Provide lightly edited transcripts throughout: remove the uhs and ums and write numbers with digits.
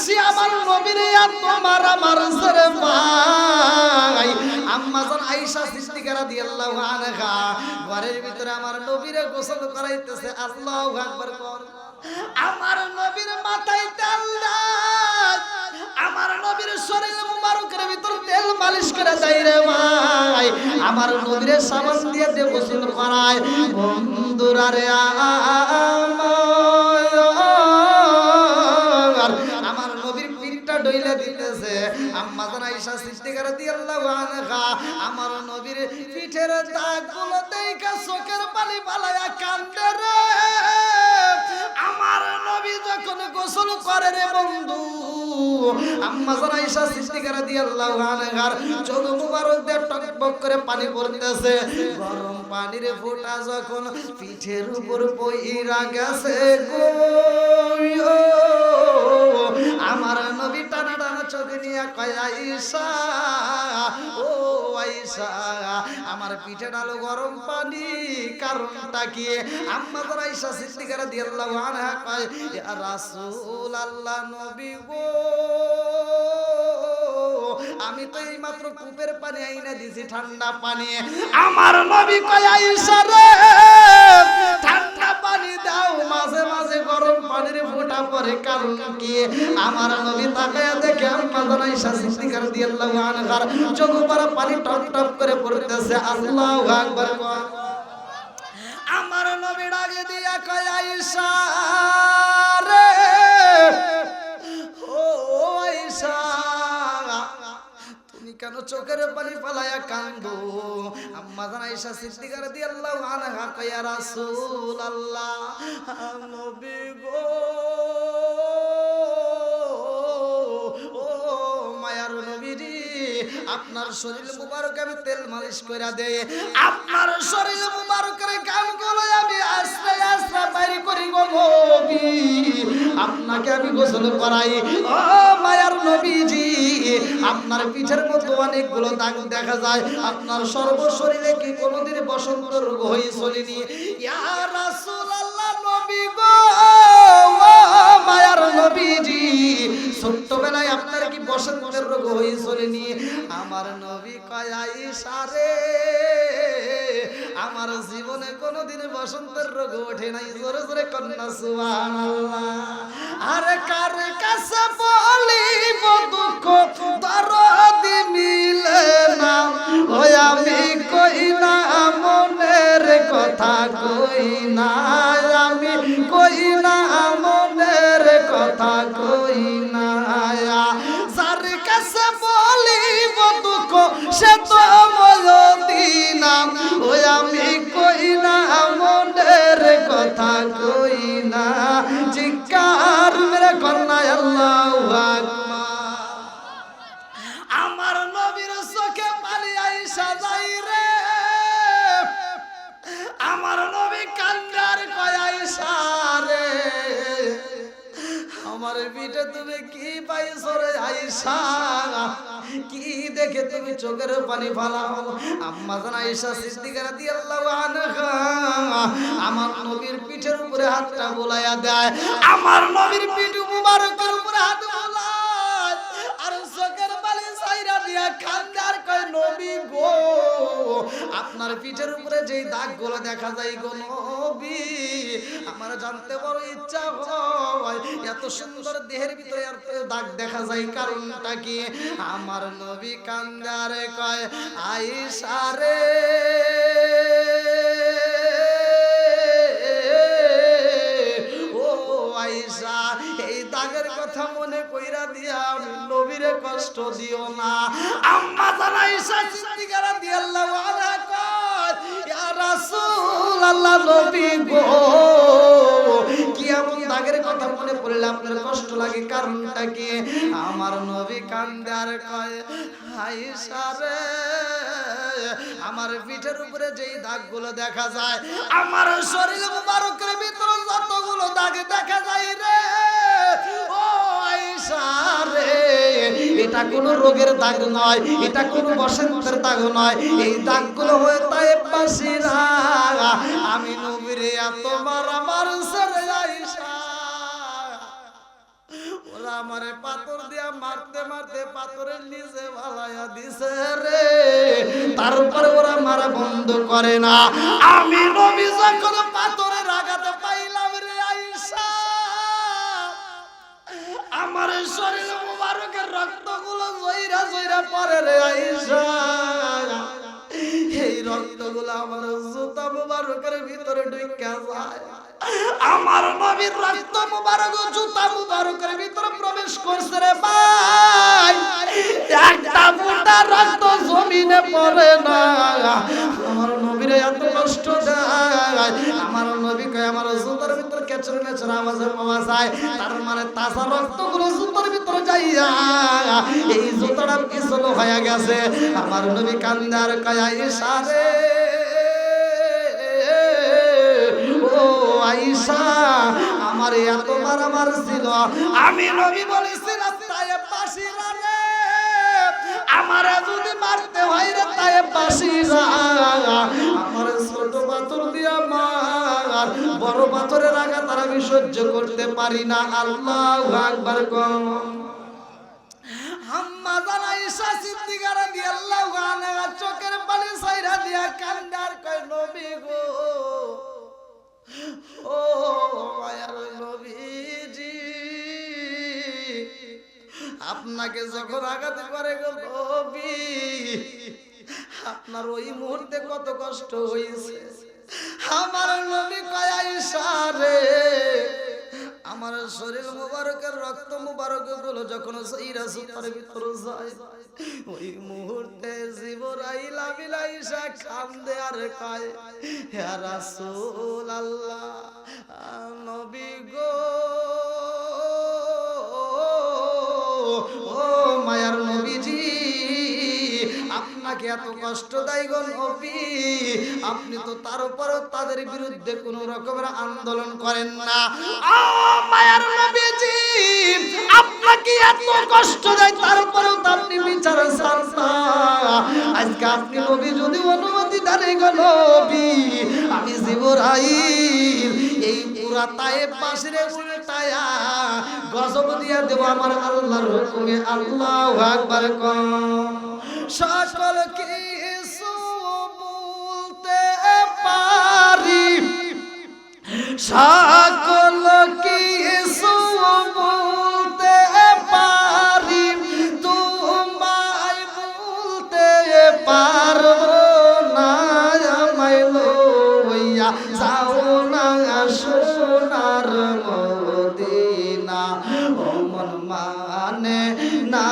দেখতাছি আমার নবীরে আর তোমার আমার সরে ভাই আম্মা জান আয়েশা সিদ্দিকা রাদিয়াল্লাহু আনহা ঘরের ভিতরে আমার নবীরে গোসল করাইতেছে আল্লাহু আকবার কর আমার নবীর মাথায় তেল দেয় আমার নবীর শরীর মুবারকের ভিতর তেল মালিশ করে দেয় রে ভাই আমার নবীর সাবান দিয়ে দে গোসল করায় বন্ধুরা রে আমার নবীর পিঠটা ডইলা দিতেছে আম্মা জান আয়েশা সিদ্দিকা রাদিয়াল্লাহু আনহা আমার নবীর পিঠের দাগগুলো দেখা চোখের পানি পালায়া কান্দে রে আমার নবী যখন গোসল করে রে বন্ধু আম্মা জান আয়েশা সিদ্দিকা রাদিয়াল্লাহু আনহার চোখ মুবারক দিয়ে টকবক করে পানি পড়তেছে গরম পানির ফোঁটা যখন পিঠের উপর পইরা গেছে গো আমার নবী টানা টানা চোখ নিয়ে কয় আয়েশা ও আয়েশা আমার পিঠে ডালো গরম পানি কারণটা কি আম্মা জান আয়েশা সিদ্দিকা রাদিয়াল্লাহু আনহা কয় ইয়া রাসূলুল্লাহ নবী গো আমি তো এই মাত্র কূপের পানি আইনা দিছি ঠান্ডা পানি আমার নবী কয় আয়েশা রে ঠান্ডা পানি দাও মাঝে মাঝে গরম পানির ফোঁটা পড়ে কারণ কি আমার নবী তাকায়া দেখে আম্মা জান আয়েশা সিদ্দিকা রাদিয়াল্লাহু আনহার চোখ পড়া পানি টপ টপ করে পড়তেছে আল্লাহু আকবার কর আমার নবী ডাকে দিয়া কয় আয়েশা রে ও আয়েশা তুমি কেন চোখের পানি ফালায়া কান্দো আম্মা জান আয়েশা সিদ্দিকা রাদিয়াল্লাহু আনহা কয় ইয়া রাসূলুল্লাহ নবী গো ও মায়ার নবীজি আপনার শরীর মুবারক আমি তেল মালিশ কইরা দেই আপনার শরীর মুবারকের গামগুলো আমি আস্তে আস্তে বাইরে করি গো নবী আপনাকে আমি গোসল করাই ও মায়ার নবীজি আপনার পিঠের মধ্যে অনেকগুলো দাগ দেখা যায় আপনার সর্ব শরীরে কি কোনোদিন বসন্ত রোগ হয়ে চলেনি ইয়া রাসূলুল্লাহ নবী গো ও মায়ার নবীজি ছোট্টবেলায় আপনার কি বসন্তের রোগ হয়ে চলেনি আমার নবী কয় আয়েশা রে আমার জীবনে কোনোদিন বসন্তের রোগ ওঠে নাই জোরে জোরে কন্যা সুবহানাল্লাহ আরে কার কাছে বলিব দুঃখ দরদি মিলে না ওই আমি কই না মনের কথা কই না আমি কই না মনের কথা কই না যার কাছে বলিব দুঃখ সে তো মদিনা ওই আমি কই না মনের কথা কই না জিকার মেরে কন্যা আল্লাহু আকবার আমার নবীর চোখে পানি আয়েশা যাই রে আমার নবী কান্দার কয় আয়েশা রে আমার পিঠে তুমি কি পাইছো রে আয়েশা কি দেখে তুমি চোখের পানি ফালাও আম্মা জান আয়েশা সিদ্দিকা রাদিয়াল্লাহু আনহা আমার নবীর পিঠের উপরে হাতটা বুলাইয়া দেয় আমার নবীর পিঠ মুবারকের উপরে হাত বুলায় আর চোখের পানি ছাইরা দিয়া কান্দার কয় নবী গো আপনার পিঠের উপরে যেই দাগগুলো দেখা যায় গো নবী আমার জানতে বড় ইচ্ছা হয় এত সুন্দর দেহের ভিতরে আর দাগ দেখা যায় কারণটা কি আমার নবী কান্দারে কয় আয়েশা রে ও আয়েশা এই দাগের কথা মনে কইরা দিয়া নবীরে কষ্ট দিও না আম্মা জান আয়েশা সিদ্দিকা রাদিয়াল্লাহু আনহা কয় ইয়া রাসূলুল্লাহ নবী গো কি এমন দাগের কথা মনে পড়লে আপনার কষ্ট লাগে কারণটা কি আমার নবী কান্দে আর কয় আয়েশা রে আমার পিঠের উপরে যেই দাগগুলো দেখা যায় আমার শরীর মুবারকের ভিতরে যতগুলো দাগ দেখা যায় রে ও আয়েশা রে এটা কোনো রোগের দাগ নয় এটা কোনো বসন্তের দাগ নয় এই দাগগুলো হয়ে তায়েফবাসীরা আমি নবীরে এতবার আমার ছেড়ে আয়েশা ওরা আমারে পাথর দিয়া মারতে মারতে পাথরের নিচে ভালাইয়া দিছে রে, তারপরে ওরা মারা বন্ধ করে না। আমি নবী যখন পাথরের আঘাতে পাইলাম রে আয়েশা, আমার শরীর মুবারকের রক্তগুলো জয়রা জয়রা পড়ে রে আয়েশা। এই রক্তগুলো আমার জুতা মুবারকের ভিতরে ঢুকে যায়। আমার নবীর রক্ত মুবারক জুতা মুবারকের ভিতরে প্রবেশ করছে রে ভাই, একটা ফোঁটা রক্ত জমিনে পড়ে না। আমার নবীর এত কষ্ট দেয়, আমার নবী কয় আমার জুতার ভিতরে কেচড়ে কেচড়ে আওয়াজে পাওয়া যায়, তার মানে তাজা রক্তগুলো জুতার ভিতরে যাইয়া এই জুতাটা পিছল হয়ে গেছে। আমার নবী কান্দার কয় আয়েশা রে, ও আয়েশা, আমার এত মারামার ছিল, আমি নবী বলেছিলাম তায়ে পাশিরা রে, আমারে যদি মারতে হয় রে তায়ে পাশিরা, আমার ছোট পাথর দিয়া মার, বড় পাথরের আঘাত আর আমি সহ্য করতে পারি না। আল্লাহু আকবার কম। আম্মা জান আয়েশা সিদ্দিকা রাদিয়াল্লাহু আনহা চোখের পানি ছাইরা দিয়া কান্দার কয় নবী গো, ও মায়ার নবীজি, আপনাকে যখন আঘাত করে গো নবী, আপনার ওই মুহূর্তে কত কষ্ট হয়েছে। আমার নবী কয় আয়েশা রে, আমার শরীর মুবারকের রক্ত মুবারক গুলো যখন সইরা সুতার ভিতরে যায়, ওই মুহূর্তে জিবরাইল আমিন আয়েশা কান্দে আর কয় হে রাসূলুল্লাহ, নবী গো, ও মায়ার নবীজি, আপনাকে এত কষ্ট দেয় গো নবী, আপনি তো তার উপরও তাদের বিরুদ্ধে কোন রকমের আন্দোলন করেন না। ও মায়ার নবীজি, আপনাকে এত কষ্ট দেয় তারপরেও তো আপনি বিচার চান না। আজকে আপনি নবী যদি অনুমতি দেন গো নবী, আমি জিবরাইল এই পুরা তায়েব পাশে উল্টায়া গজব দিয়া দেব আমার আল্লাহর হুকুমে। আল্লাহু আকবার কম। সকল কিছু বলতে পারি, সকল কিছু বলতে পারি, তোমায় বলতে পারবো না, আমায় লইয়া যাও না সোনার মদিনা। ও মন মানে না,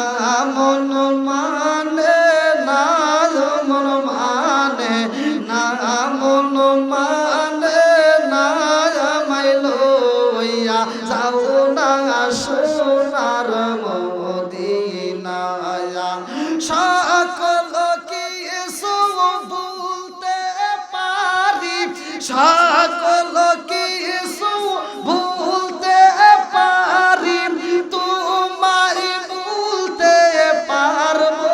মন মানে না, মন মানে না, মন মানে না, আমায় লইয়া যাও না সোনার মদিনা। সকল কিছু বলতে পারি, সকল কিছু বলতে পারি, তোমায় বলতে পারবো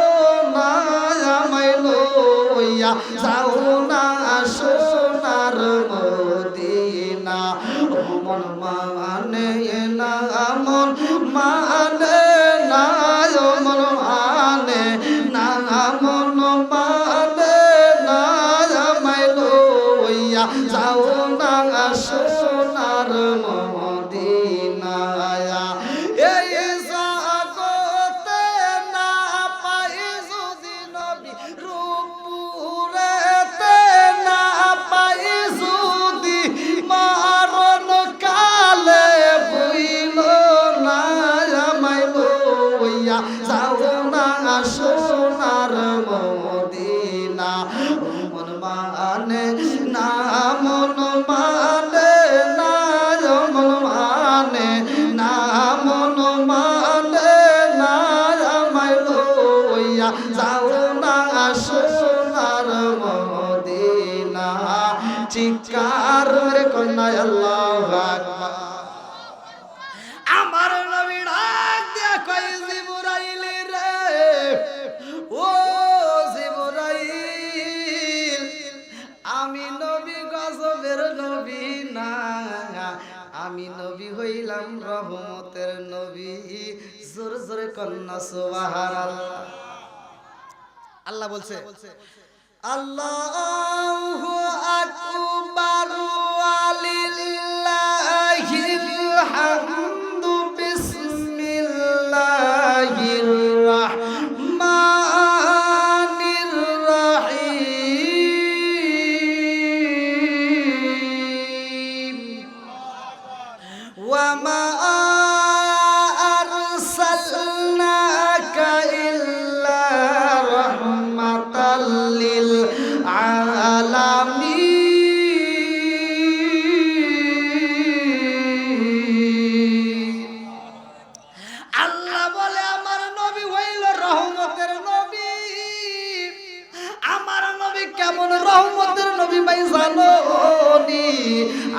জোরে জোরে কন্না সুবহানাল্লাহ। আল্লাহ বলছে আল্লাহু আকবার ওয়ালিল্লাহিল হামদু বিসমিল্লাহির রাহমানির রাহিম ওয়া মা আরসালনাকা ইল্লা রাহমাতাল লিল আলামিন। আল্লাহ বলে আমার নবী হইল রহমতের নবী। আমার নবী কেমন রহমতের নবী ভাই জানো নি?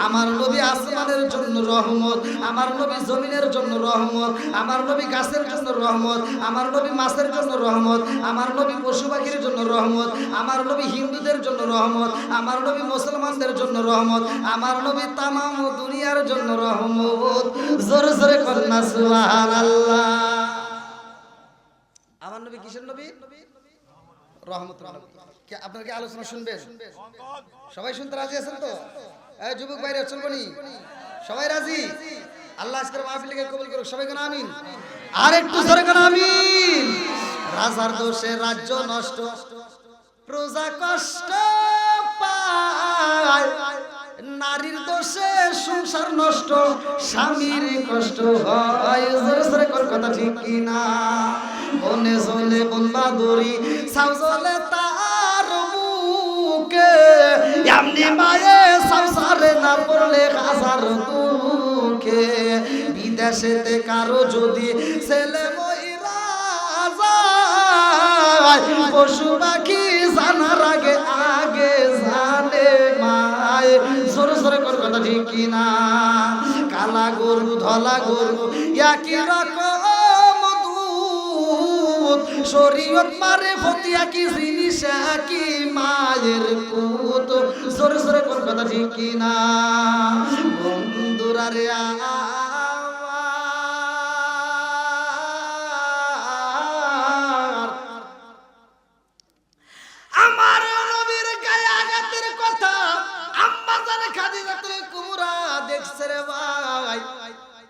আমার নবী আসমানের জন্য রহমত, আমার নবী জমিনের জন্য রহমত, আমার নবী গাছের জন্য রহমত, আমার নবী মাছের জন্য রহমত, আমার নবী পশু পাখির জন্য রহমত, আমার নবী হিন্দুদের জন্য রহমত, আমার নবী মুসলমানদের জন্য রহমত, আমার নবী তামাম দুনিয়ার জন্য রহমত। জোরে জোরে কন্না সুবহানাল্লাহ। আমার নবী কিসের নবী? রহমতের নবী। কি আপনারা কি আলোচনা শুনবেন? সবাই শুনতে রাজি আছেন তো? এই যুবক ভাইরা চলবনি? সবাই রাজি? আল্লাহ আজকের মাহফিলকে কবুল করুক। সবাই কোন আমিন? আর একটু জোরে কোন আমিন? রাজার দোষে রাজ্য নষ্ট, প্রজা কষ্ট পায়, নারীর দোষে সংসার নষ্ট, স্বামীর কষ্ট হয়। জোরে জোরে কোন কথা ঠিক কি না? বনে জলে বনবাদুরি সাউ জলে তার বুকে, এমনি মায়ে সংসারে না পড়লে হাজার দুঃখে। বিদেশেতে কারো যদি ছেলে মইরা যায়, পশু পাখি জানার আগে আগে জানে মায়। জোরে জোরে কোন কথা ঠিক কি না? কালা গরু ধলা গরু একই রকম শরীয়ত মারে ফতিয়া কি জিনিস কি মায়ের পুত। জোরে জোরে কোন কথা ঠিক কি না? বন্ধুরা রে আমার নবীর গায়ে আঘাতের কথা আম্মা জান খাদিজাতুল কুবরা দেখছে রে ভাই।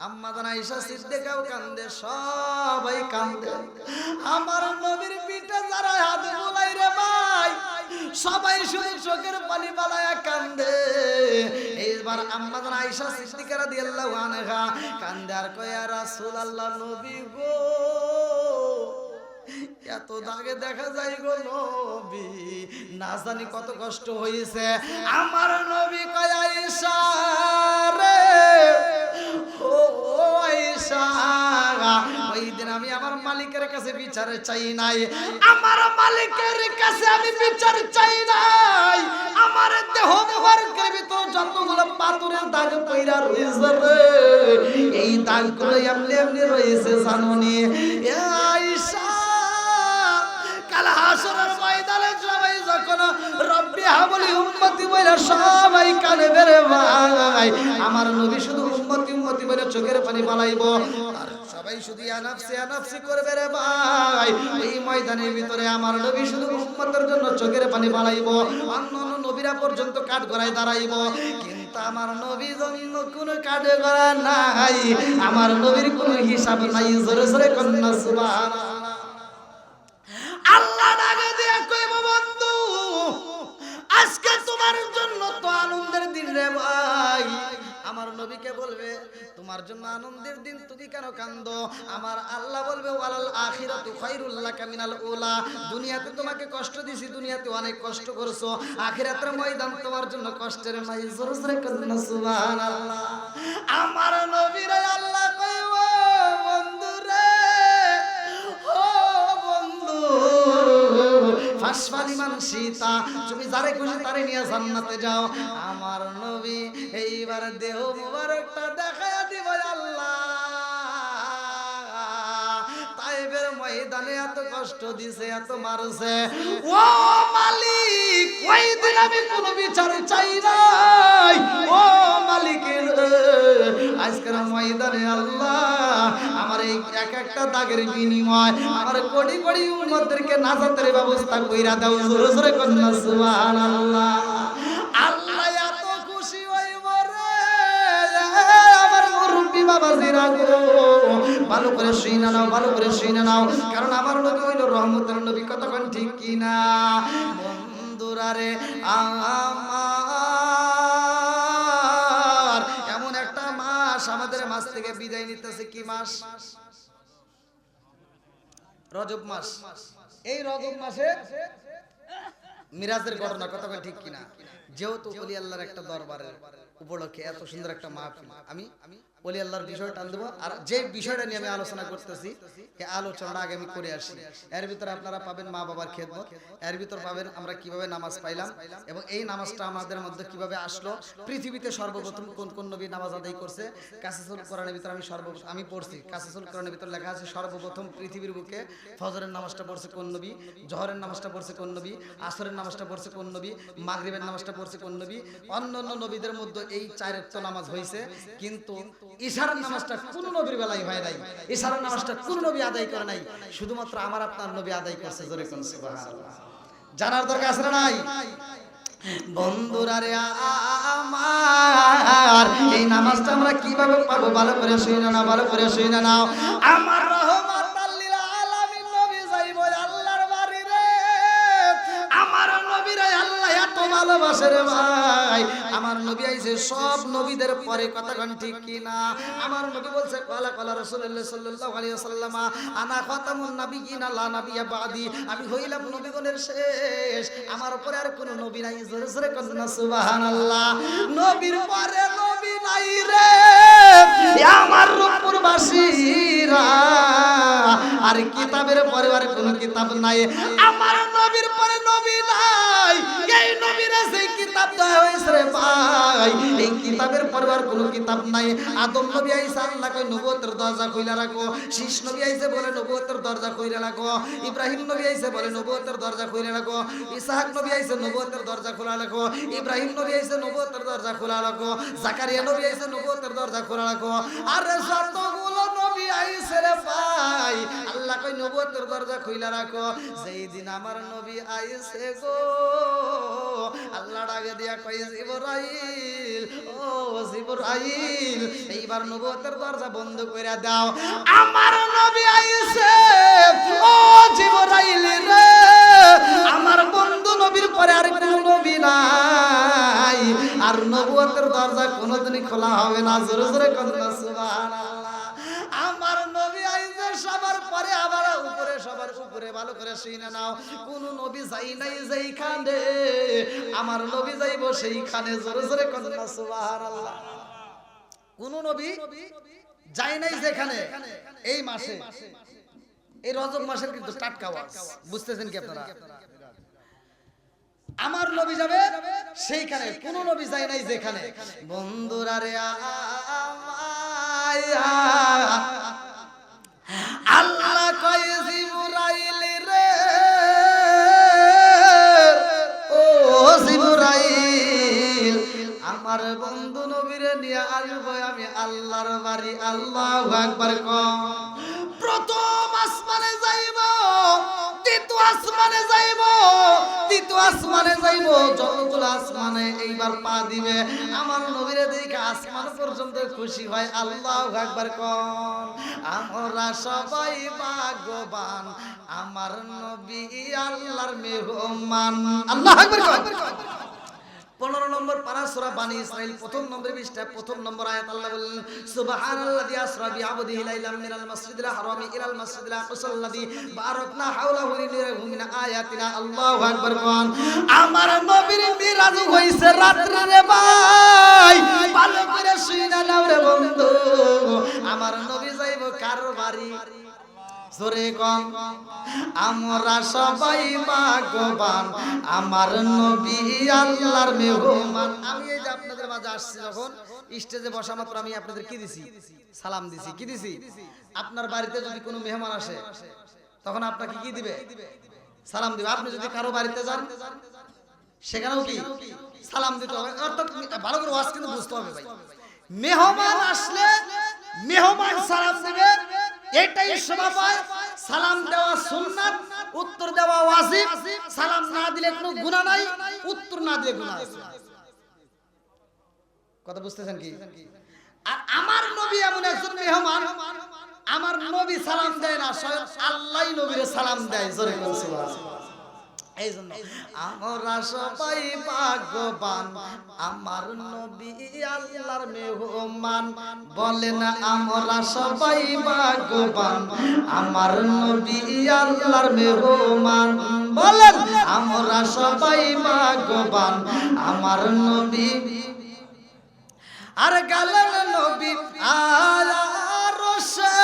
আম্মা জান আয়েশা সিদ্দিকাও কান্দে, সবাই কান্দে। আমার নবীর পিঠে যারা হাত বুলাই রে ভাই, সবাই শুধু চোখের পানি বালায়া কান্দে। এইবার আম্মা জান আয়েশা সিদ্দিকা রাদিয়াল্লাহু আনহা কান্দে আর কয় ইয়া রাসূলুল্লাহ, নবী গো এত দাগে দেখা যায় গো নবী, না জানি কত কষ্ট হয়েছে। আমার নবী কয় আয়েশা রে, ও আয়েশা, ওই দিন আমি আমার মালিকের কাছে বিচার চাই নাই, আমার মালিকের কাছে আমি বিচার চাই নাই। আমার দেহ মোবারকের ভিতর যতগুলো পাথরের দাগ পইরা রয়েছে রে, এই দাগগুলো এমনি এমনি রয়েছে জানোনি আয়েশা? কাল হাসরের ময়দানে সবাই যখন রব্বি হাবলি উম্মতি বলে সবাই কাঁদবে রে ভাই, আমার নবী শুধু উম্মতি উম্মতি বলে চোখের পানি বানাইবো আর সবাই শুধু ইয়া নাফসি করবে রে ভাই। এই ময়দানের ভিতরে আমার নবী শুধু উম্মতের জন্য চোখের পানি বানাইবো, অন্যান্য নবীরা পর্যন্ত কাঠ গড়ায় দাঁড়াইবো, কিন্তু আমার নবীর জন্য কোনো কাঠ গড়া নাই, আমার নবীর কোনো হিসাব নাই। জোরে জোরে কন্না সুবহানাল্লাহ। আল্লাহ ডাকে দিয়া কইব, বন্ধু আজকে তোমার জন্য তো আনন্দের দিন রে ভাই। আমার নবীকে বলবে তোমার জন্য আনন্দের দিন, তুমি কেন কান্দো? আমার আল্লাহ বলবে ওয়ালাল আখিরাতু খায়রুল লাকা মিনাল উলা, দুনিয়াতে তোমাকে কষ্ট দিছি, দুনিয়াতে অনেক কষ্ট করছো, আখিরাতের ময়দান তোমার জন্য কষ্টের নাই। জোরে জোরে কান্না সুবহানাল্লাহ। আমার নবীরে আল্লাহ কইব, বন্ধু রে, ও বন্ধু ফাসফালিমান সীতা, তুমি যারে খুশি তারে নিয়ে জান্নাতে যাও। আমার নবী এইবার দেহ মুবারকটা দেখায়া দিব আল্লাহ। তাইবের ময়দানে এত কষ্ট দিছে, এত মারছে, ও মালিক ওই দিন আমি কোনো বিচার চাই নাই। ও মালিকের আজকের ময়দানে আল্লাহ আমার এই এক একটা দাগের বিনিময় আমার কোটি কোটি উম্মতদেরকে নাজাতের ব্যবস্থা কইরা দাও। জোরে জোরে কন্যা সুবহানাল্লাহ। আল্লাহ এত খুশি হইব রে আমার মুরব্বি বাবাজিরা গো, ভালো করে শুনে নাও, ভালো করে শুনে নাও, কারণ আমার নবী হইল রহমতের নবী। কতক্ষণ ঠিক কিনা বন্ধুরা রে? আমার এমন একটা মাস আমাদের মাস থেকে বিদায় নিতেছে। কি মাস? রজব মাস। এই রজব মাসে মিরাজের ঘটনা। কতক্ষণ ঠিক কিনা? যেহেতু ওলি আল্লাহর একটা দরবারের উপলক্ষে এত সুন্দর একটা মাহফিল, আমি ওলি আল্লাহর বিষয়টা টান দেবো। আর যে বিষয়টা নিয়ে আমি আলোচনা করতেছি এই আলোচনাটা আগে আমি করে আসি। এর ভিতরে আপনারা পাবেন মা বাবার খেদমত, এর ভিতর পাবেন আমরা কিভাবে নামাজ পাইলাম এবং এই নামাজটা আমাদের মধ্যে কিভাবে আসলো, পৃথিবীতে সর্বপ্রথম কোন কোন নবী নামাজ আদায় করছে। কাসিসুল কোরআনের ভিতরে আমি পড়ছি, কাসিসুল কোরআনের ভিতরে লেখা আছে সর্বপ্রথম পৃথিবীর বুকে ফজরের নামাজটা পড়ছে কোন নবী, জোহরের নামাজটা পড়ছে কোন নবী, আসরের নামাজটা পড়ছে কোন নবী, মাগরিবের নামাজটা পড়ছে কোন নবী। অন্যান্য নবীদের মধ্যে এই 4 ওয়াক্ত নামাজ হয়েছে, কিন্তু ইশারার নামাজটা কোন নবীর বেলায় হয় নাই। ইশারার নামাজটা কোন নবী আদায় করে নাই, শুধুমাত্র আমার আপনার নবী আদায় করছে। জোরে কোন সুবহানাল্লাহ। জানার দরকার আছে না নাই? বন্ধুরা রে আমার এই নামাজটা আমরা কিভাবে পাবো? ভালো করে শুনে নাও, ভালো করে শুনে নাও। আমার রহমাতাল লিল আলামিন নবী যাইব আল্লাহর বাড়ি রে। আমার নবীরে আল্লাহ এত ভালোবাসে রে ভাই। আমার নবী আইছে সব নবীদের পরে। কতক্ষণ ঠিক কিনা? আমার নবী বলছে কালা কালা রাসূলুল্লাহ সাল্লাল্লাহু আলাইহি ওয়াসাল্লাম আনা খাতামুন নাবিয়িনা লা নাবিয়্যা বাদি। আমি হইলাম নবীগণের শেষ, আমার পরে আর কোন নবী নাই। জোরে জোরে কন্না সুবহানাল্লাহ। নবীর পরে নবী নাই রে আমার রূপপুর বাসীরা। আর কিতাবের পরে আর কোন কিতাব নাই। আমার নবীর পরে নবী নাই। এই নবীর সেই কিতাব দেওয়া হয়েছে রে ভাই, এই কিতাবের পরে আর কোন কিতাব নাই। আদম নবী আইছে, আল্লাহ কই নবুয়তের দরজা খুইলা রাখো। শীষ নবী আইছে বলে নবুয়তের দরজা খুইলা রাখো। ইব্রাহিম নবী আইছে বলে নবুয়তের দরজা খুইলা রাখো। ইসহাক নবী আইছে নবুয়তের দরজা খোলা রাখো। ইব্রাহিম নবী আইছে নবুয়তের দরজা খোলা রাখো। জাকারিয়া নবী আইছে নবুয়তের দরজা খোলা রাখো। আর যতগুলো নবী আইছে রে ভাই, আল্লাহ কই নবুয়তের দরজা খুইলা রাখো। যেই দিন আমার নবী আইছে গো, আল্লাহ ডাকে দিয়া কই জিবরাইল, ও জিবরাইল এইবার নবুয়তের দরজা বন্ধ কইরা দাও। আমার নবী আইছে, ও জিবরাইল রে আমার বন্ধু নবীর পরে আর কোন নবী নাই, আর নবুয়তের দরজা কোনদিনই খোলা হবে না। জোরে জোরে কন্না সুবহানাল্লাহ। আমার নবী আইছে সবার পরে, আবার উপরে সবার উপরে। ভালো করে শুনে নাও, কোন নবী যাই নাই যেইখানে, আমার নবী যাইব সেইখানে। জোরে জোরে কন্না সুবহানাল্লাহ। কোন নবী যাই নাই যেখানে। এই মাসে, এই রজব মাসের কিন্তু টাটকা ওয়াজ, বুঝতেছেন কি আপনারা? আমার নবী যাবে সেইখানে, কোন নবী যায় নাই যেখানে। বন্ধুরা রে আল্লাহ কয় জিবরাইল রে, ও জিবরাইল আমার বন্ধু নবীরে নিয়ে আসবো আমি আল্লাহর বাড়ি। আল্লাহু আকবার কম। প্রথম আসমানে যাইব, দ্বিতীয় আসমানে যাইব, তৃতীয় আসমানে যাইব, যতগুলো আসমানে এইবার পা দিবে আমার নবীরে দেখে আসমান পর্যন্ত খুশি হয়। আল্লাহু আকবার কোন। আমরা সবাই ভাগ্যবান, আমার নবী আল্লাহর মেহমান। আল্লাহু আকবার কোন। 15 নম্বর পারা সূরা বানি ইসরাইল প্রথম নম্বর পৃষ্ঠা প্রথম নম্বর আয়াত আল্লাহ বলেন সুবহানাল্লাযী আসরা বিআবদিহি লাইলাম মিনাল মাসজিদিল হারামি ইলাল মাসজিদিল আকসাল্লাযী বারাকনা হাওলাহু লিনুরিহি মিন আয়াতিনা। আল্লাহু আকবার কোন। আমার নবীর মিরাজ হইছে রাত্রে রে ভাই, ভালো করে শুইনা নাও রে বন্ধু। আমার নবী যাইব কার বাড়ি? জোরে কোন। আমরা সবাই ভাগ্যবান, আমার নবী আল্লাহর মেহমান। আমি এই যে আপনাদের মাঝে আসছি, যখন স্টেজে বসা মাত্র আমি আপনাদের কি দিছি? সালাম দিছি। কি দিছি? আপনার বাড়িতে যদি কোনো মেহমান আসে, তখন আপনাকে কি দিবে? সালাম দিবে। আপনি যদি কারো বাড়িতে যান সেখানেও কি সালাম দিতে হবে। অর্থাৎ ভালো করে ওয়াজ কিন্তু বুঝতে হবে ভাই। মেহমান আসলে মেহমান সালাম দিবে, এটাই স্বভাব। সালাম দেওয়া সুন্নাত, উত্তর দেওয়া ওয়াজিব। সালাম না দিলে কোনো গুনাহ নাই, উত্তর না দিলে গুনাহ আছে। কথা বুঝতেছেন কি? আর আমার নবী এমন একজন মেহমান, আমার নবী সালাম দেয় না, স্বয়ং আল্লাহই নবীরে সালাম দেয়। জোরে বলুন সুবহানাল্লাহ। এই জন্য আমরা সবাই ভাগ্যবান, আমার নবী আল্লাহর মেহমান। বলেন আমরা সবাই ভাগ্যবান, আমার নবী আল্লাহর মেহমান। বলেন আমরা সবাই ভাগ্যবান, আমার নবী। আর গেলেন নবী আরশে,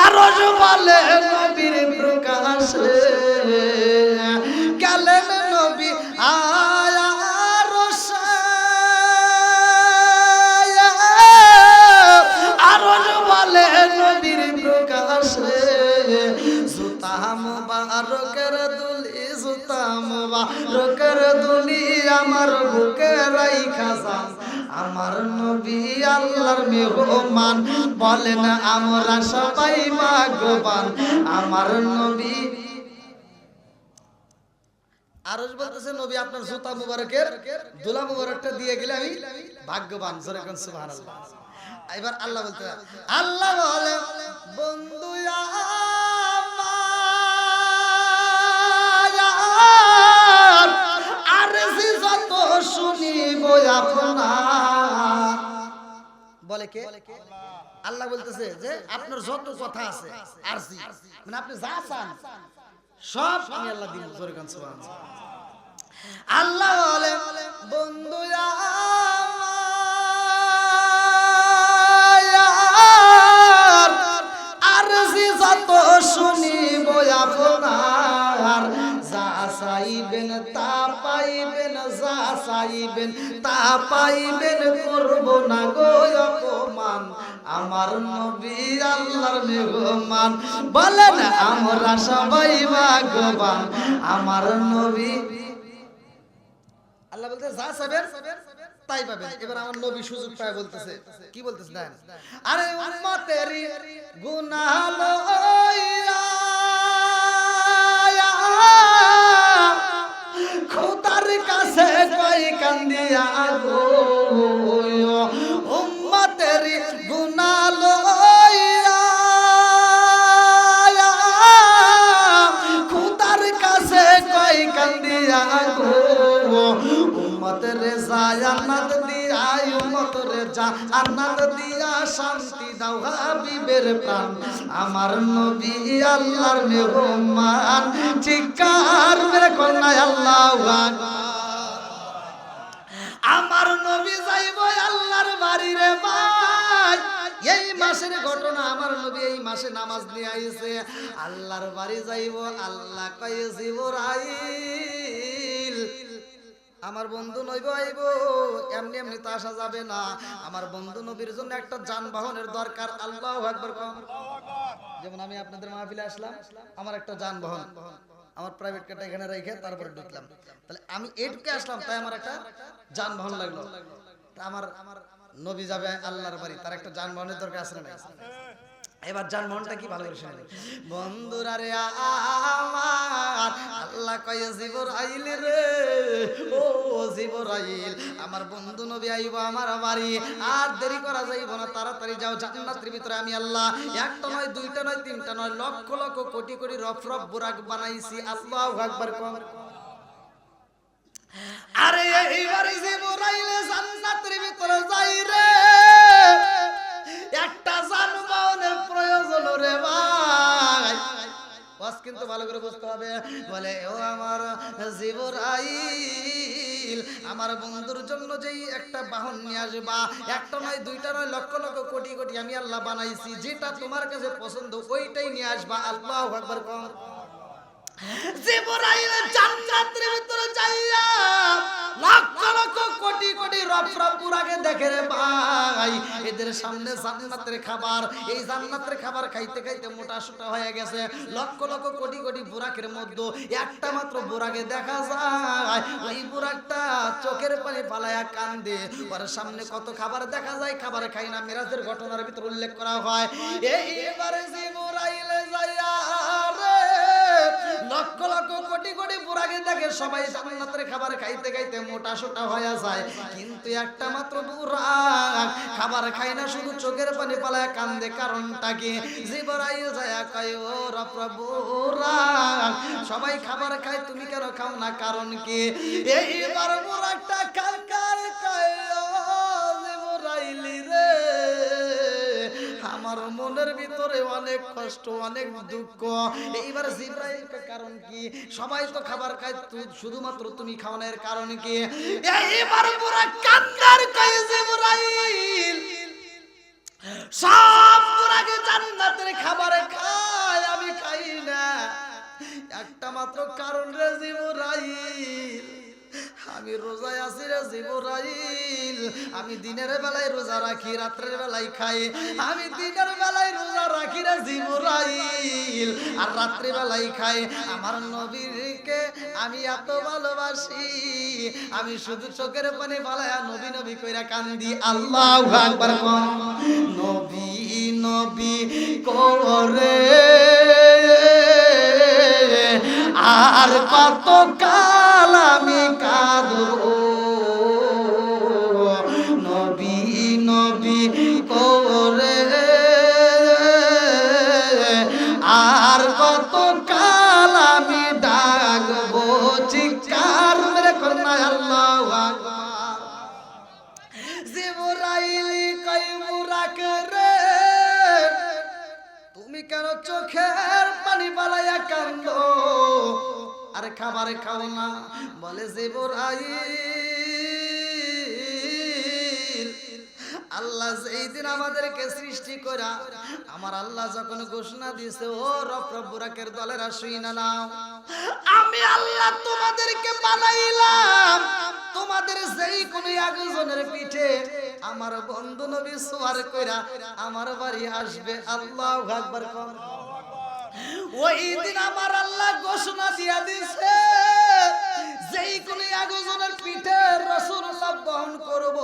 আরশ বলে নবীর প্রকাশে। গেলেন নবী আরশে, আরশ বলে নবীর প্রকাশে। জুতা মুবারকের দুলি, জুতা মুবারকের দুলি আমার বুকে রাইখা যান, আমার নবী আল্লাহর মেহমান। বলেন আমরা সবাই ভাগ্যবান, আমার নবী। আরশ বলতেছে নবী আপনার জুতা মুবারকের দুলা মুবারকটা দিয়ে গেলে আমি ভাগ্যবান। জোরে কোন সুবহানাল্লাহ। এবার আল্লাহ বলতে, আল্লাহ বলে বন্ধু আমার, আরশি যত শুনিব আপনার। বলে কে? আল্লাহ বলতেছে যে আপনার যত কথা আছে আরশি, মানে আপনি যা চান সব আমি আল্লাহ দিব। জোরে কোন সুবহানাল্লাহ। আল্লাহ বলে বন্ধু আমার, আরশি যত শুনিব আপনার। যা চাইবেন তা পাইবেন, যা চাইবেন তা পাইবেন, করব না গো অপমান, আমার নবী আল্লাহর মেহমান। বলেন আমরা সবাই ভাগ্যবান, আমার নবী। আল্লাহ বলতে যা চাইবেন তাই পাবেন। এবার আমার নবী সুযোগ পায় বলতেছে, কি বলতেছে দেন, আরে উম্মতেরই গুনাহ লইয়া খোদার কাছে কই কান্দিয়া গো, উম্মতেরই গুনাহ লইয়া খোদার কাছে কই কান্দিয়া গো। উম্মতরে জান্নাত দিয়া, উম্মতরে জান্নাত দিয়া শান্তি দাও হাবিবের প্রাণ, আমার নবী আল্লাহর মেহমান। চিৎকার মেরে কন্যা আল্লাহু আকবার। আমার নবী যাইব আল্লাহর বাড়ি রে ভাই। এই মাসের ঘটনা, আমার নবী এই মাসে নামাজ নিয়ে আইছে, আল্লাহর বাড়ি যাইব। আল্লাহ কয় জিবরাইল আমার বন্ধু নইব আইব, এমনি এমনি তো আসা যাবে না, আমার বন্ধু নবীর জন্য একটা যানবাহনের দরকার। আল্লাহু আকবার। যেমন আমি আপনাদের মাহফিলে আসলাম, আমার একটা যানবাহন, আমার প্রাইভেট কারটা এখানে রেখে তারপরে ঢুকলাম, তাহলে আমি এটুকে আসলাম, তাই আমার একটা যানবাহন লাগলো। আমার নবী যাবে আল্লাহর বাড়ি, তার একটা যানবাহনের দরকার আছে না? এবার যানবাহনটা কি ভালো করে শুনে বন্ধুরা রে আমার, আল্লাহ কয় জিবরাইল রে, ও জিবরাইল আমার বন্ধু নবী আইব আমার বাড়ি, আর দেরি করা যাইব না, তাড়াতাড়ি যাও জান্নাতের ভিতরে আমি আল্লাহ একটা নয় দুইটা নয় তিনটা নয় লক্ষ লক্ষ কোটি কোটি রফরফ বুরাক বানাইছি। আল্লাহু আকবার। আরে এইবারে জিবরাইল জান্নাতের ভিতরে যাই রে, একটা যানবাহনের প্রয়োজন রে ভাই। বাস কিন্তু ভালো করে বুঝতে হবে। বলে ও আমার জিবরাইল, আমার বন্ধুর জন্য যেই একটা বাহন নিয়ে আসবা, একটা নয় দুইটা নয় লক্ষ লক্ষ কোটি কোটি আমি আল্লাহ বানাইছি, যেটা তোমার কাছে পছন্দ ওইটাই নিয়ে আসবা। আল্লাহু আকবার। জিবরাইল জান্নাতের ভিতরে যাইয়া লক্ষ লক্ষ কোটি কোটি রফরফ বুরাকে দেখে রে ভাই। যায়। এদের সামনে জান্নাতের খাবার, এই জান্নাতের খাবার খাইতে খাইতে মোটা সোটা হয়ে গেছে। লক্ষ লক্ষ কোটি কোটি বুরাকের মধ্যে একটা মাত্র বুরাকে দেখা যায়, ওই বুরাকটা চোখের পানি ফালায়া কান্দে। ওর সামনে কত খাবার দেখা যায়, খাবার খাই না। মিরাজের ঘটনার ভিতর উল্লেখ করা হয়, এইবারে জিবরাইলে যাইয়া রে লক্ষ লক্ষ কোটি কোটি বুরাকে দেখে সবাই জান্নাতের খাবার খাইতে খাইতে মোটা সোটা হয়ে যায়, কিন্তু একটা মাত্র বুরাক খাবার খায় না, শুধু চোখের পানি পালায় কান্দে। কারণটা কি? জিবরাইল যায়া কয়, ও প্রভু বুরাক, সবাই খাবার খায়, তুমি কেন খাও না? কারণ কি? এইবার বুরাকটা কার কয়, ও জিবরাইল রে, আমার মনের ভিতরে অনেক কষ্ট, অনেক দুঃখ। এইবার জিবরাইল কারণ কি? সবাই তো খাবার খায়, শুধুমাত্র তুমি খাও না, এর কারণ কি? এইবার পুরা কান্দার কয়, জিবরাইল সব পুরাকে জান্নাতের খাবার খায়, আমি খাই না, একটা মাত্র কারণ রে জিবরাইল, আমি রোজায় আছি রে জিবরাইল। আমি দিনের বেলায় রোজা রাখি, রাত্রের বেলায় খাই। আমি দিনের বেলায় রোজা রাখি রে জিবরাইল, আর রাত্রি বেলায় খাই। আমার নবীকে আমি এত ভালোবাসি, আমি শুধু চোখের পানি ফালায়া নবী নবী কইরা কান্দি। আল্লাহু আকবার। নবী নবী করে আর কত কাল আমি কাঁদবো, নবী নবী করে আর কত কাল আমি ডাকবো, চিৎকার মেরে করনা আল্লাহু আকবার। জিবরাইল কই, বুরাক রে, তুমি কেন চোখের পানি পালাইয়া কান্দো, আর খাবার খাও না? বলে জিবরাইল, আল্লাহ যেই দিন আমাদেরকে সৃষ্টি করা, আমার আল্লাহ যখন ঘোষণা দিয়েছে, ও রব বুরাকের দলেরা শুইনা নাও, আমি আল্লাহ তোমাদেরকে বানাইলাম, তোমাদের যেই কোন একজনের পিঠে আমার বন্ধু নবী সওয়ার কইরা আমার বাড়ি আসবে। আল্লাহু আকবার। ওই দিন আমার আল্লাহ ঘোষণা দিয়া দিছে, যেই কোন একজনের পিঠে রাসূলুল্লাহ বহন করব,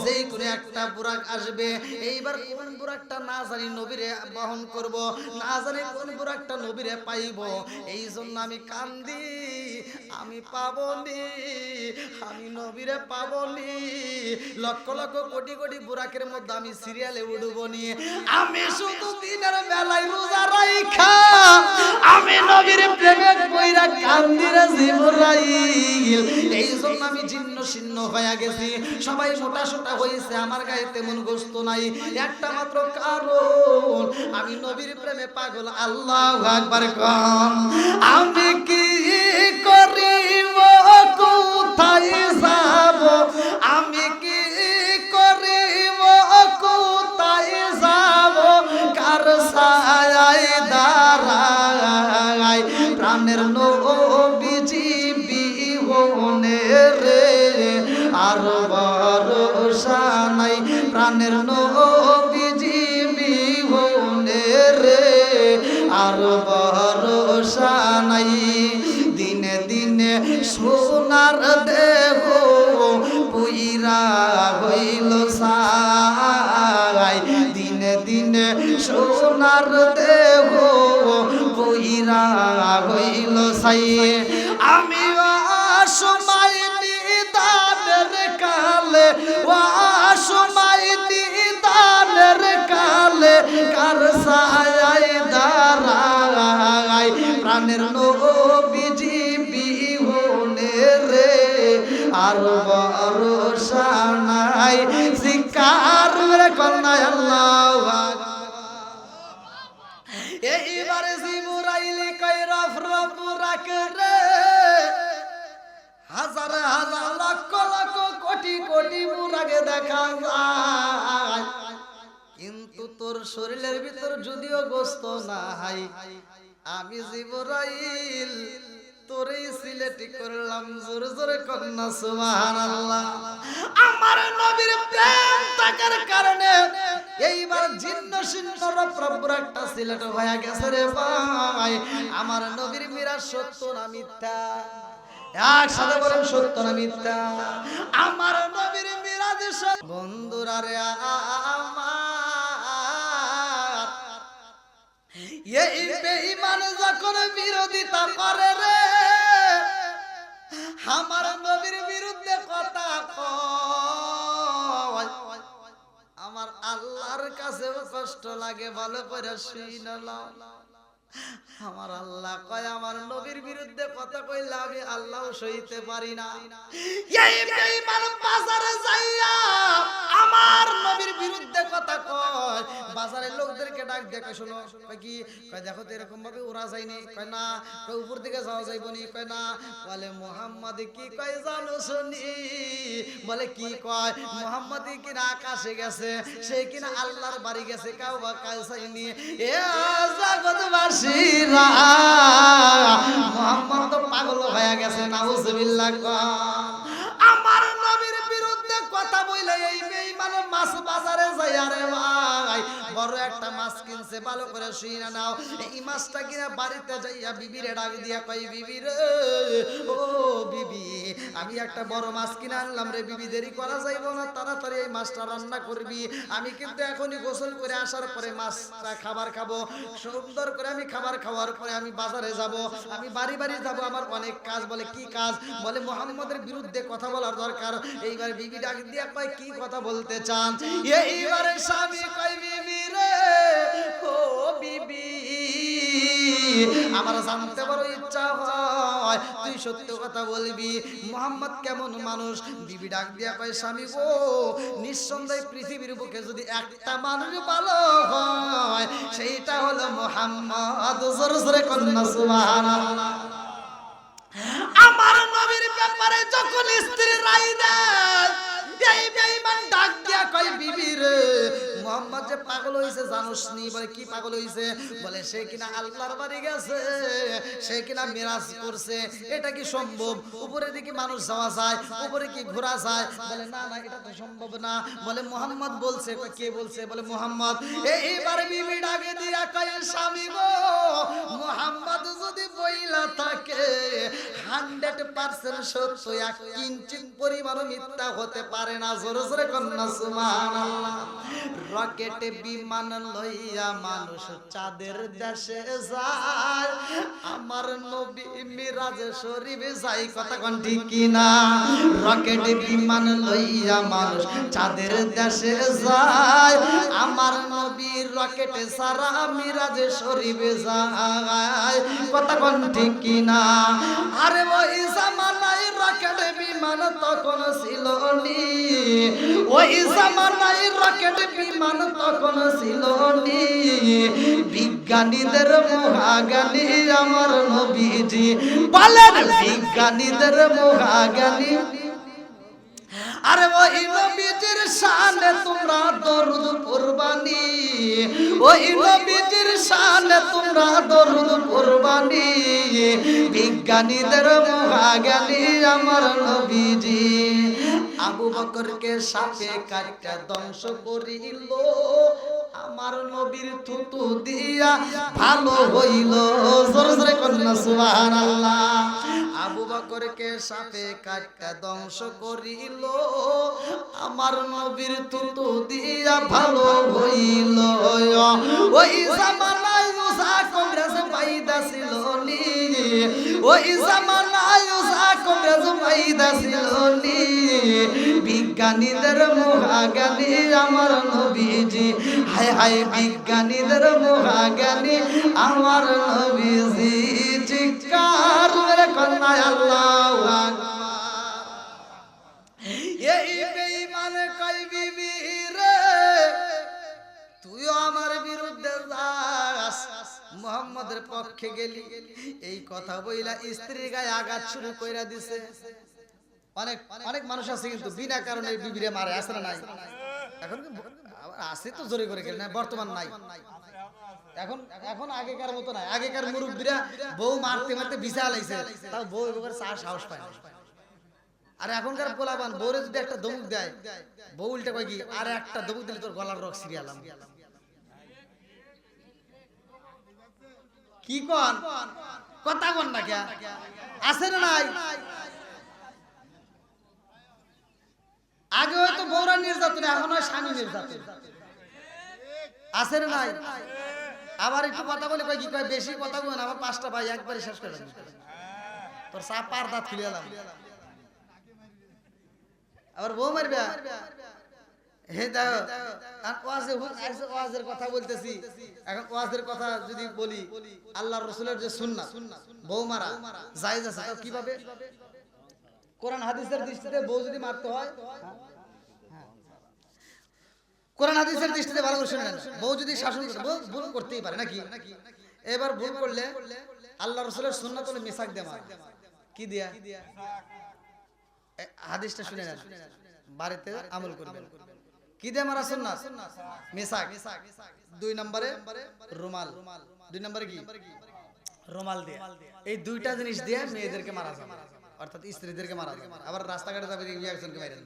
যেই কোন একটা বুরাক আসবে। এইবার কোন বুরাকটা না জানি নবীরে বহন করব, না জানি কোন বুরাকটা নবীরে পাইব। এই জন্য আমি কান্দি, আমি পাবনি, আমি নবীরে পাবনি। লক্ষ লক্ষ কোটি কোটি বুরাকের মধ্যে আমি সিরিয়ালে উঠবনি। আমি শুধু দিনের বেলায় রোজা রাইখা আমি নবীর প্রেমে কইরা কান্দি রে জিবরাইল। এই জন্য আমি জীর্ণ শীর্ণ হয়ে গেছি, সবাই মোটা সোটা হয়েছে, আমার গায়ে তেমন গোস্ত নাই, একটা মাত্র কারণ আমি নবীর প্রেমে পাগল। আল্লাহু আকবার। আমি কি করিব, কোথায় যাব, আমি কি করিব, কোথায় যাব, কার ছায়ায় দাঁড়াই, প্রাণের নবীজি বিহনে রে আর ভরসা নাই, প্রাণের নবীজি বিহনে রে আর ভরসা নাই। দিনে দিনে সোনার দেহ পুইরা হইল ছাই, দিনে দিনে সোনার দেহ পুইরা হইল ছাই। আমি অসময় নিদানের কালে, অসময় নিদানের কালে কার ছায়ায় দাঁড়াই, প্রাণের নবীজি বিহনে রে আর ভরসা নাই। চিৎকার মেরে কন্যা আল্লাহু আকবার। এইবারে জিবরাইল কই, রব বুরাক রে, হাজার হাজার লক্ষ লক্ষ কোটি কোটি বুরাকে দেখা যায়, কিন্তু তোর শরীরের ভিতর যদিও গোস্ত নাই, আমি জিবরাইল তোরে সিলেটি করলাম। জোরে জোরে কন্যা সুবহানাল্লাহ। আমার নবীর প্রেম রাখার কারণে এইবার জিন্ন সিন্নর প্রভুর একটা সিলেট হয়ে গেছে রে ভাই। আমার নবীর মিরাজ সত্য না মিথ্যা? একসাথে বলেন সত্য না মিথ্যা? আমার নবীর মিরাজ সত্য। বন্ধুরা রে আমার, এই বেঈমান যখন বিরোধিতা করে রে, আমার নবীর বিরুদ্ধে কথা কয়, আমার আল্লাহর কাছেও কষ্ট লাগে। ভালো করে শুনে নাও, আমার আল্লাহ কয় আমার নবীর বিরুদ্ধে কথা কইলে আমি আল্লাহ সইতে পারি না। এই বেঈমান বাজারে যাইয়া আমার নবীর বিরুদ্ধে কথা কয়, বাজারের লোকদেরকে ডাক দেখে শোনো, কয় কি? কয় দেখো তো এরকম ভাবে ওরা যায়নি। কয় না। কয় উপর দিকে যাওয়া যাইবনি। কয় না। বলে মুহাম্মদ কি কয় জানো শুনি? বলে কি কয়? মুহাম্মদ কিনা আকাশে গেছে, সে কিনা আল্লাহর বাড়ি গেছে, কাউ বা কাজ চাইনি। এ জগৎবাসীরা, মুহাম্মদ তো পাগল হয়ে গেছে। নাউজুবিল্লাহ। আমার নবীর বিরুদ্ধে কথা বলে এই বেঈমান মাছ বাজারে যায়। আরে ভাই, বড় একটা মাছ কিনছে, ভালো করে শুনে নাও। এই মাছটা কিনা বাড়িতে যাইয়া বিবিরে ডাক দিয়া কই, বিবি রে, ও বিবি, আমি একটা বড় মাছ কিনে আনলাম রে বিবি, দেরি করা যাইব না, তাড়াতাড়ি এই মাছটা রান্না করবি। আমি কিন্তু এখনই গোসল করে আসার পরে মাছটা খাবার খাবো, সুন্দর করে আমি খাবার খাওয়ার পরে আমি বাজারে যাব, আমি বাড়ি বাড়ি যাব, আমার অনেক কাজ। বলে কি কাজ? বলে মুহাম্মদের বিরুদ্ধে কথা বলার দরকার। এইবার বিবি ডাক দিয়া কয় কি কথা বলতে চান? এইবারে স্বামী কয়, বিবি রে, ও বিবি, আমার জানতে বড় ইচ্ছা হয়, তুই সত্য কথা বলবি, মুহাম্মদ কেমন মানুষ? বিবি ডাক দিয়া কয়, স্বামী গো, নিঃসন্দেহে পৃথিবীর বুকে যদি একটা মানুষ ভালো হয় সেইটা হলো মুহাম্মদ। জোরে জোরে কন্যা সুবহানাল্লাহ। আমার নবীর ব্যাপারে যখন স্ত্রী রায় দেয়, এই বেঈমান ডাক দিয়া কয়, বিবি রে, মুহাম্মদ যে পাগল হইছে জানোস নি? বলে কি পাগল হইছে? বলে সে কিনা আল্লাহর বাড়ি গেছে, সে কিনা মিরাজ করছে। এটা কি সম্ভব? উপরে দিকে মানুষ যাওয়া যায়, উপরে কি ঘোরা যায়? বলে না না, এটা তো সম্ভব না। বলে মুহাম্মদ বলছে। কে বলছে? বলে মুহাম্মদ। এইবার বিবি ডাকে দিয়া কয়, স্বামী গো, মুহাম্মদ যদি বইলা থাকে 100% সত্য, এক কিঞ্চিত পরিমাণ মিথ্যা হতে পারে না। জোরে জোরে কন্যা সুবহানাল্লাহ। রকেটে বিমান লইয়া মানুষ চাঁদের দেশে যায়, আমার নবী মিরাজে শরীফে যাই। কথা কোন ঠিক কি না? রকেটে বিমান লইয়া মানুষ চাঁদের দেশে যায়, আমার নবী রকেটে সারা মিরাজে শরীফে যায়। কথা কোন ঠিক কি না? আরে ওই জামানায় রকেট বিমান তখন ছিল নি, ওই জামানায় রকেট বিমান তখন ছিল নি। বিজ্ঞানীদের মহাজ্ঞানী আমার নবীজি, বলেন বিজ্ঞানীদের মহাজ্ঞানী। আরে ওই নবীজির শানে তোমরা দরুদ পড়বানি, ওই নবীজির শানে তোমরা দরুদ পড়বানি। বিজ্ঞানীদের মহাজ্ঞানী আমার নবীজি। আবু বকরকে সাপে কাটা ধ্বংস করিল, আমার নবীর থুতু দিয়া ভালো হইল। জোরে জোরে কন্যা সুবহানাল্লাহ। আবু বকরকে সাপে কাটা ধ্বংস করিল, আমার নবীর থুতু দিয়া ভালো হইল। ওই জামানায় মুসা কংগ্রেস পাইদা ছিল নি, ওই জামানায় মুসা কংগ্রেস পাইদা ছিল নি। বিজ্ঞানীদের মহাজ্ঞানী আমার নবীজি, হায় হায় বিজ্ঞানীদের মহাজ্ঞানী আমার নবীজি। চিৎকার করে কন্যা আল্লাহু আকবার। এই বেঈমান কয়, বিবি রে, তুইও আমার বিরুদ্ধে যাস, মুহাম্মদের পক্ষে গেলি। এই কথা বইলা স্ত্রীর গায়ে আঘাত শুরু কইরা দিছে। অনেক অনেক মানুষ আছে কিন্তু বিনা কারণে বিবিরে মারে, আছে না নাই? এখন আছে তো জোরে করে গেলে না, বর্তমান নাই। এখন এখন আগেকার মতো নাই। আগেকার মুরব্বীরা বউ মারতে মারতে বিছা লাইছে, তাও বউ এবার সাহস পায় না। আর এখনকার পোলাপান বউরে যদি একটা দমুক দেয়, বউ উল্টে কয় কি, আর একটা দমুক দিলে তোর গলার রক সিরিয়ালাম। কি কন কথা কন না কে আছে না নাই? আগে হয়তো বউরা নির্যাতন, এখন হয় স্বামী নির্যাতন। আছে না নাই? আবার একটু কথা বলে কয় কি, কয় বেশি কথা বলেন, আবার 5টা ভাই একবারে শেষ করে দেন, তোর সাপ পার দাঁত খুলে এলাম। আবার বউ মারবে। হে দেখো, ওয়াজের কথা বলতেছি, এখন ওয়াজের কথা যদি বলি, আল্লাহর রাসূলের যে সুন্নাত, বউ মারা জায়েজ আছে, তাও কিভাবে? কোরআন হাদিসের দৃষ্টিতে বউ যদি মারতে হয়, কোরআন হাদিসের দৃষ্টিতে ভালো করে শুনেন, বউ যদি শাসন করে, বউ ভুল করতেই পারে নাকি? এবার ভুল করলে আল্লাহর রাসূলের সুন্নাত হলো মিসাক দেয়া। কি দিয়া? হাদিসটা শুনে নেন, বাড়িতে আমল করবেন। কি দিয়ে মারা সুন্নাত? মিসাক। 2 নম্বরে রুমাল। 2 নম্বরে কি? রুমাল দিয়ে। এই দুইটা জিনিস দিয়ে মেয়েদেরকে মারা যাবে, অর্থাৎ স্ত্রীদেরকে মারা যাবে। আবার রাস্তাঘাটে যাবে একজনকে মারেন,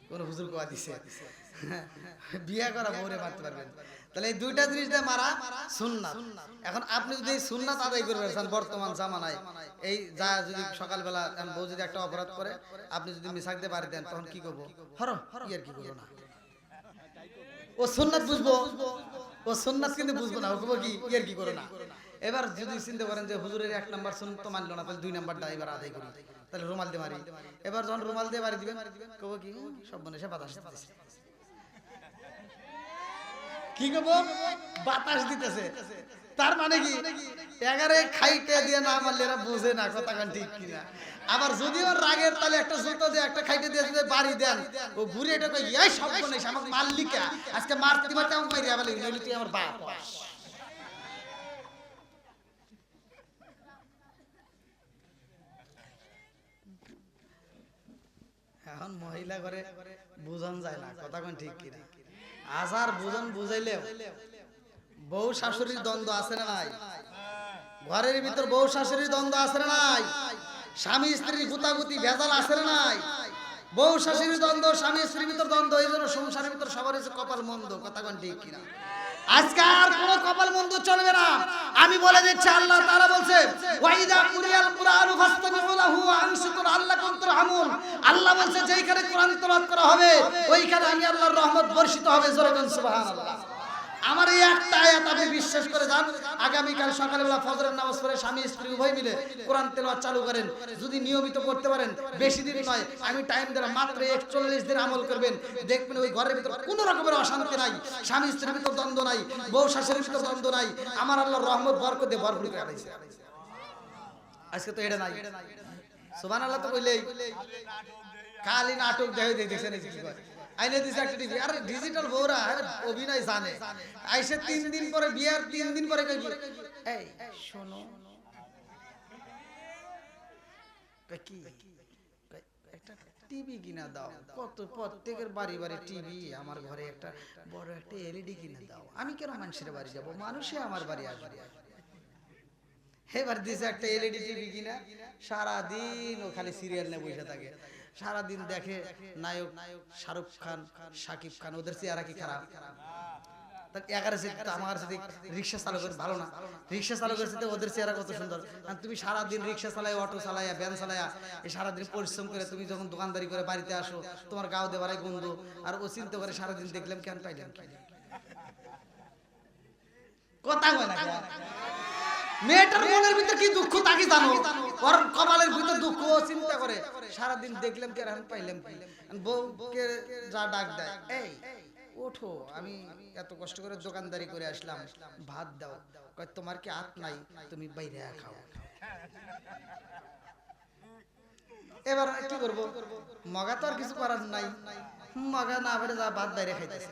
কোন হুজুর কোয়া দিছে, বিয়ে করা বউরে মারতে পারবেন। তাহলে এই দুইটা জিনিস দিয়ে মারা সুন্নাত। এখন আপনি যদি এই সুন্নাত আদায় করবেন বর্তমান জামানায়, এই যা যদি সকালবেলা বউ যদি একটা অপরাধ করে, আপনি যদি মিসাক দিয়ে বাড়ি দেন, তখন কি করবো? হর ইয়ার কি করবো না, ও সুন্নাত বুঝবো, ও সুন্নাত কিন্তু বুঝবো না, ও কবো কি ইয়ার কি করো না। এবার যদি চিন্তা করেন যে হুজুরের 1 নাম্বার সুন্নাত তো মানলো না, তাহলে 2 নাম্বারটা এবার আদায় করি, তাহলে রুমাল দিয়ে মারি। এবার যখন রুমাল দিয়ে বাড়ি দিবেন, কবো কি সব মনে সে বাতাস দিতেছে। কি কব? বাতাস দিতেছে। তার মানে কি? এগারে খাইতে দিয়ে না মারলে এরা বোঝে না, কথা কান ঠিক কিনা। আবার যদি ওর রাগের তালে একটা জুতো দিয়ে একটা খাইতে দিয়ে যদি বাড়ি দেন, ও ঘুরে এটা কই, এই সব বনে আমাকে মারলি কে? আজকে মারতে মারতে আমাকে মাইরি আবার নইলে তুই আমার বাপ। এখন মহিলা করে বুঝান যায় না, কথা কোন ঠিক কিনা। আজার বুঝন বুঝাইলে বউ শাশুড়ির দ্বন্দ্ব আছে না নাই? ঘরের ভিতর বউ শাশুড়ির দ্বন্দ্ব আছে না নাই? স্বামী স্ত্রীর গুতাগুতি ভেজাল আছে না নাই? বউ শাশুড়ির দ্বন্দ্ব, স্বামী স্ত্রীর ভিতর দ্বন্দ্ব, এই জন্য সংসারের ভিতর সবার হচ্ছে কপাল মন্দ, কথা কোন ঠিক কিনা। আজকে আর কোনো কপাল মন্দ চলবে না। আমি বলে দিচ্ছি, আল্লাহ তাআলা বলছে, ওয়াইদা কুরিয়াল কুরআনু ফাসতামিউ লাহু ওয়া আনসিতু আল্লাকুম তুরহামুন। আল্লাহ বলছে যেইখানে কোরআন তেলাওয়াত করা হবে, ওইখানে আমি আল্লাহর রহমত বর্ষিত হবে। জোরে বলুন সুবহানাল্লাহ। আমার এই একটা আয়াত আপনি বিশ্বাস করে যান, আগামীকাল সকালবেলা ফজরের নামাজ পড়ে স্বামী স্ত্রী উভয় মিলে কোরআন তেলাওয়াত চালু করেন। যদি নিয়মিত করতে পারেন, বেশি দিন নয়, আমি টাইম দিলাম, মাত্র 41 দিন আমল করবেন, দেখবেন ওই ঘরের ভিতর কোনো রকমের অশান্তি নাই, স্বামী স্ত্রীর ভিতর দ্বন্দ্ব নাই, বউ শাশুড়ির ভিতর দ্বন্দ্ব নাই। আমার আল্লাহর রহমত বরকত দিয়ে ভরপুর করে আইছে। আজকে তো এটা নাই। সুবহানাল্লাহ তো কইলেই খালি নাটক দেখছেন কি করে। আইনে দিছে একটা টিভি, আরে ডিজিটাল বউরা অভিনয় জানে। আইসে 3 দিন পরে বিয়ার 3 দিন পরে কই, এই শোনো কি একটা টিভি কিনা দাও। কত প্রত্যেকের বাড়ি বাড়ি টিভি, আমার ঘরে একটা বড় একটা এলইডি কিনে দাও। আমি কেন মানুষের বাড়ি যাব, মানুষে আমার বাড়ি আসবে। এবার দিছে একটা এলইডি টিভি কিনা, সারা দিন ও খালি সিরিয়াল নিয়ে বসে থাকে। সারাদিন দেখে নায়ক শাহরুখ খান, শাকিব খান, ওদের চেহারা কি খারাপ। আমার সাথে রিক্সা চালকের ভালো না, রিক্সা চালকের সাথে ওদের চেহারা কত সুন্দর। তুমি সারাদিন রিক্সা চালাই, অটো চালাইয়া, ভ্যান চালাইয়া, এই সারাদিন পরিশ্রম করে তুমি যখন দোকানদারি করে বাড়িতে আসো, তোমার গাও দেবারাই গন্ধ। আর ও চিন্তা করে সারাদিন দেখলাম কেন পাইলাম, কথা বলে না। মেয়েটার মনের ভিতর কি দুঃখ তা কি জানো? ওর কপালের ভিতর দুঃখ, চিন্তা করে সারাদিন দেখলাম কি আর পাইলাম কি। বউকে যা ডাক দেয়, এই ওঠো, আমি এত কষ্ট করে দোকানদারি করে আসলাম, ভাত দাও। কয় তোমার কি হাত নাই, তুমি বাইরে খাও। এবার কি করবো, মগা তো আর কিছু করার নাই, মগা না পারে যা ভাত বাইরে খাইতেছে।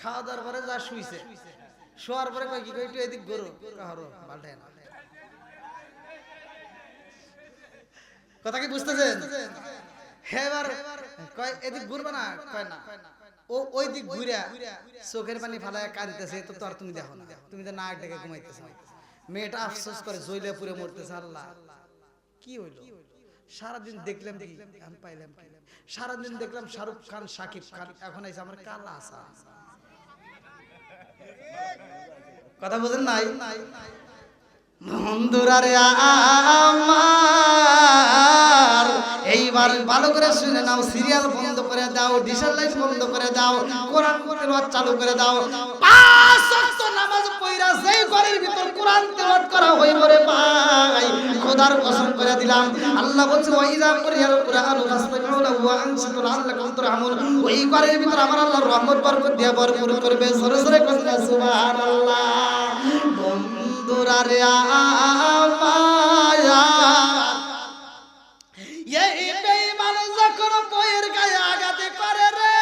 খাওয়া দাওয়ার পরে যা শুইছে, শোয়ার পরে কয় কি কই একটু এদিক গরু কাহারো পাল্টায় না। কথা কি বুঝতেছেন? এবার কয় এদিক ঘুরবে না, কয় না। ও ওই দিক ঘুরা চোখের পানি ফালায় কাঁদিতেছে, তো আর তুমি দেখো না, তুমি তো নাক ডেকে ঘুমাইতেছ। মেয়েটা আফসোস করে জ্বলে পুড়ে মরতেছে। আল্লাহ কি হইল? সারাদিন দেখলাম কি আমি পাইলাম কি, সারাদিন দেখলাম শাহরুখ খান, শাকিব খান, এখন আইছে আমার কালা হাসান। কথা বুঝেন নাই? বন্ধুরা রে আমার, এইবার ভালো করে শুনে নাও, সিরিয়াল বন্ধ করে দাও, ডিশের লাইট বন্ধ করে দাও, কোরআন তেলাওয়াত চালু করে দাও। 5 ওয়াক্ত নামাজ পড়া যেই ঘরের ভিতর কোরআন তেলাওয়াত করা হইব রে ভাই, খোদার কসম করে দিলাম, আল্লাহ বলছে ওয়াইদা কুরিয়াল কুরআন ফাসতামিউ লাহু ওয়া আনসিতু লাআল্লাকুম তুরহামুন, ওই ঘরের ভিতর আমার আল্লাহর রহমত বরকত দিয়ে ভরপুর করবে। জোরে জোরে কইনা সুবহানাল্লাহ। বন্ধুরা রে আমায়া, এই বেঈমান যখন বইয়ের গায়ে আঘাতে করে রে,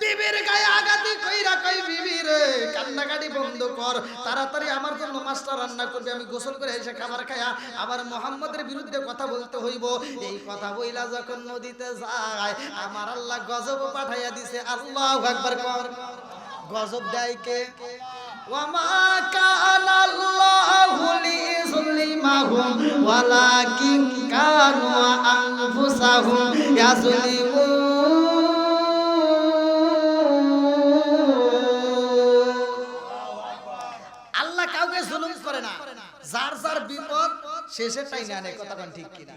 বিবির গায়ে আঘাতে কইরা কই বিবি রে কান্নাকাটি বন্ধ কর, তাড়াতাড়ি আমার জন্য মাছটা রান্না করবে, আমি গোসল করে এসে খাবার খায়া আবার মুহাম্মদের বিরুদ্ধে কথা বলতে হইব। এই কথা বইলা যখন নদীতে যায়, আমার আল্লাহ গজব পাঠাইয়া দিছে। আল্লাহু আকবার কর। গজব দেয় কে? ওয়ামা কানাল্লাহু লিযুলিমাহুম ওয়ালাকিন কানু আনফুসাহুম ইয়াযলিমুন। আল্লাহ কাউকে জুলুম করে না, যার যার বিপদ শেষে টাইনে আনে। কথা কোন ঠিক কিনা?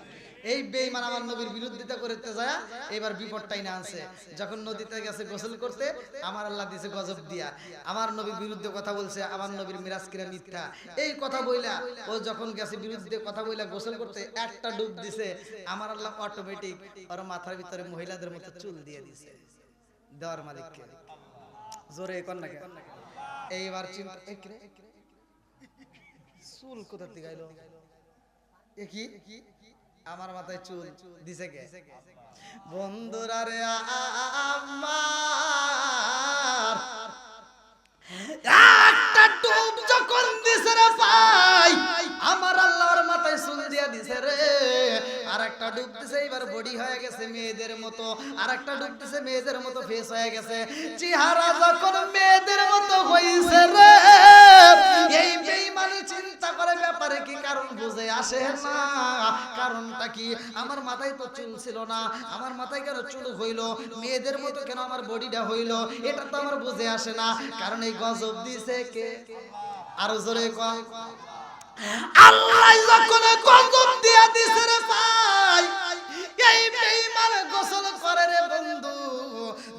এই বেঈমান আমার নবীর বিরোধিতা করতে যায়, এবার বিপদটাই না আনছে। যখন নদীতে গেছে গোসল করতে, আমার আল্লাহ দিছে গজব দিয়া, আমার নবীর বিরুদ্ধে কথা বলছে, আমার নবীর মিরাজ কিরা মিথ্যা, এই কথা বইলা ও যখন গেছে বিরুদ্ধে কথা বইলা গোসল করতে, একটা ডুব দিছে, আমার আল্লাহ অটোমেটিক ওর মাথার ভিতরে মহিলাদের মতো চুল দিয়ে দিছে। দেওয়ার মালিককে জোরে কোন না কেন? এইবার চিন্তা, চুল কোথা থেকে আইলো? কি আমার মাথায় চুল দিছে কে? বন্ধুরা রে আমার, একটা ডুব যখন দিছে রে ভাই, আমার আল্লাহর মাথায় চুল দিয়া দিছে রে। আর একটা ডুব দিছে, এবার বডি হয়ে গেছে মেয়েদের মতো, আর একটা ডুব দিছে মেয়েদের মতো ফেস হয়ে গেছে, চেহারা যখন মেয়েদের মতো হইছে রে, এই বেঈমান চিন্তা করে ব্যাপারে কি কারণ বুঝে আসে না। কারণটা কি? আমার মাথায় তো চুল ছিল না, আমার মাথায় কেন চুল হইলো, মেয়েদের মতো কেন আমার বডিটা হইলো, এটা তো আমার বুঝে আসে না। কারণ এই গজব দিছে কে? আরো জোরে কর। আল্লাহ যখন গজব দিয়া দিছে রে ভাই, এই বেঈমান গোসল করে রে বন্ধু,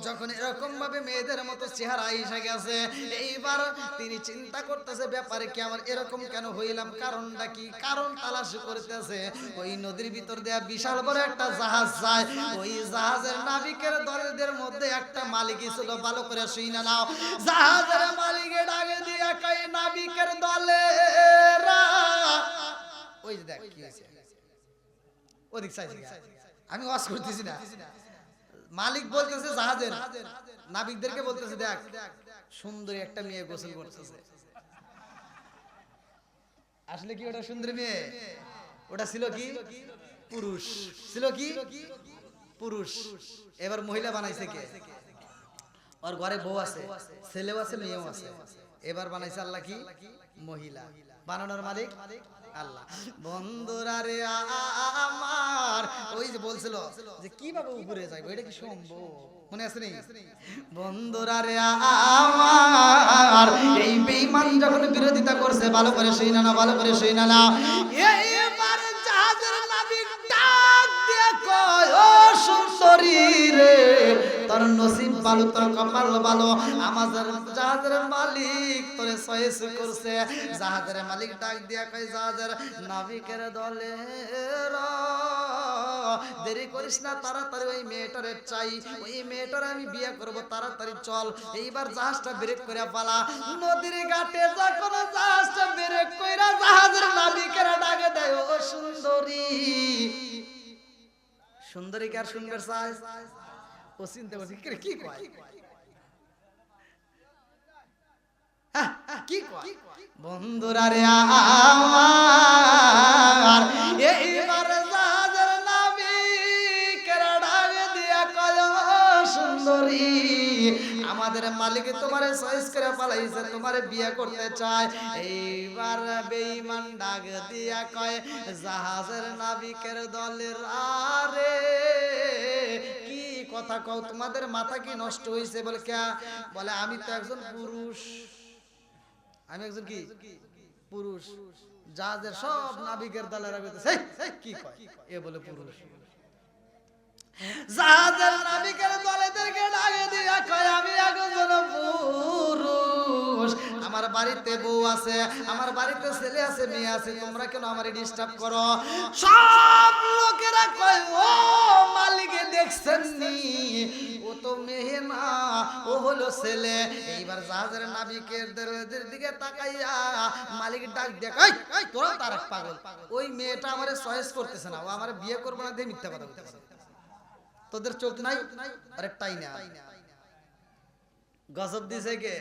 যখন এরকম ভাবে মেয়েদের মতো চেহারা এসে গেছে, এইবার তিনি চিন্তা করতেছে ব্যাপারে কি, আমার এরকম কেন হইলাম, কারণটা কি? কারণ তালাশ করতেছে। ওই নদীর ভিতর দেয়া বিশাল বড় একটা জাহাজ যায়, ওই জাহাজের নাবিকের দলদের মধ্যে একটা মালিক ছিল। ভালো করে শুনে নাও, জাহাজের মালিকের ডাকে দিয়া কই নাবিকের দলেরা, ওই যে দেখ কি হইছে, ওদিক চাইছে, আমি ওয়াজ করতেছি না। মালিক বলতেছে জাহাজের নাবিকদেরকে বলতেছে, দেখ সুন্দরী একটা মেয়ে গোসল করতেছে। আসলে কি ওটা সুন্দরী মেয়ে? ওটা ছিল কি পুরুষ, ছিল কি পুরুষ। এবার মহিলা বানাইছে কে? ওর ঘরে বউ আছে, ছেলেও আছে, মেয়েও আছে, এবার বানাইছে আল্লাহ কি মহিলা। বানানোর মালিক আল্লাহ। বন্ধুরা রে আমার, ওই যে বলছিল যে কিভাবে উপরে যাইবো, এটা কি সম্ভব? মনে আছে নি? বন্ধুরা রে আমার, এই বেঈমান যখন বিরোধিতা করছে, ভালো করে শুইনা না, ভালো করে শুইনা না, এইবার জাহাজের নাবিক ডাক দিয়ে কয়, ও সুন্দরী রে, তোর নসিব ভালো, তোর কপাল ভালো, আমাদের জাহাজের মালিক তোরে চয়েস করছে। জাহাজের মালিক ডাক দিয়া কয়, জাহাজের নাবিকের দলে দেরি করিস না, তাড়াতাড়ি ওই মেয়েটারে চাই, ওই মেয়েটারে আমি বিয়ে করব, তাড়াতাড়ি চল। এইবার জাহাজটা ব্রেক করে পালা। নদীর ঘাটে যখন জাহাজটা ব্রেক কইরা জাহাজের নাবিকের ডাকে দেয়, ও সুন্দরী। সুন্দরী কার সুন্দর চাই? ও চিন্তা করছে কি কয়, কি কয়? বন্ধুরা রে আমার, এইবার জাহাজের নাবিকের ডাকে দিয়া কয়, সুন্দরী আমাদের মালিক তোমারে চয়েস করে পালাইছে, তোমারে বিয়ে করতে চায়। এইবার বেঈমান ডাক দিয়া কয়, জাহাজের নাবিকের দলের আরে কি কথা কও, তোমাদের মাথা কি নষ্ট হইছে? বলে কে? বলে আমি তো একজন পুরুষ, আমি একজন কি পুরুষ। জাহাজের সব নাবিকের দলেরা বলতেছে কি কয়, এ বলে পুরুষ। জাহাজের নাবিকের দলেদেরকে ডাকে দিয়া কয়, আমি একজন পুরুষ, আমার বাড়িতে বউ আছে, আমার বাড়িতে ছেলে আছে, মেয়ে আছে, তোমরা কেন আমারে ডিস্টার্ব করো? সব লোকেরা কয়, ও মালিকে দেখছেন নি, ও তো মেয়ে না, ও হলো ছেলে। এইবার জাহাজের নাবিকের দিকে তাকাইয়া মালিক ডাক দেখ, এই তোরা তার পাগল, ওই মেয়েটা আমারে চয়েস করতেছে না, ও আমারে বিয়ে করবে না, দিয়ে মিথ্যা কথা বলতেছে। তোদের চোখ নাই? আরে টাই না, গজব দিছে কে?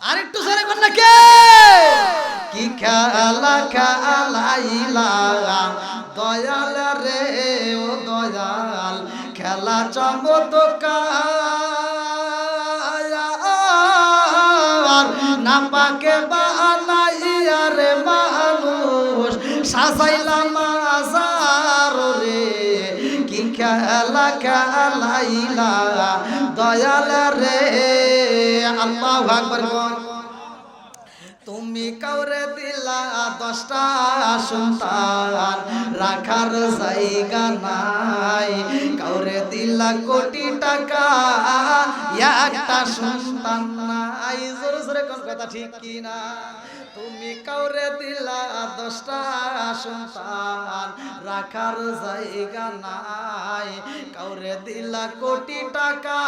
আরেকটু জোরে কর না, কে? কি খেলা খেলাইলা দয়াল রে, ও দয়াল, খেলা চমৎকার, না পাকে বানাইয়া রে মানুষ সাজাইলা মাজার রে। কি খেলা খেলাইলা দয়াল রে, আল্লাহু আকবার। তুমি কাউরে দিলা 10টা সন্তান, রাখার জায়গা নাই, কাউরে দিলা কোটি টাকা, একটা সন্তান নাই। জোরে জোরে কোন কথা ঠিক কি না? তুমি কাউরে দিলা 10টা সন্তান, রাখার জায়গা নাই, কাউরে দিলা কোটি টাকা,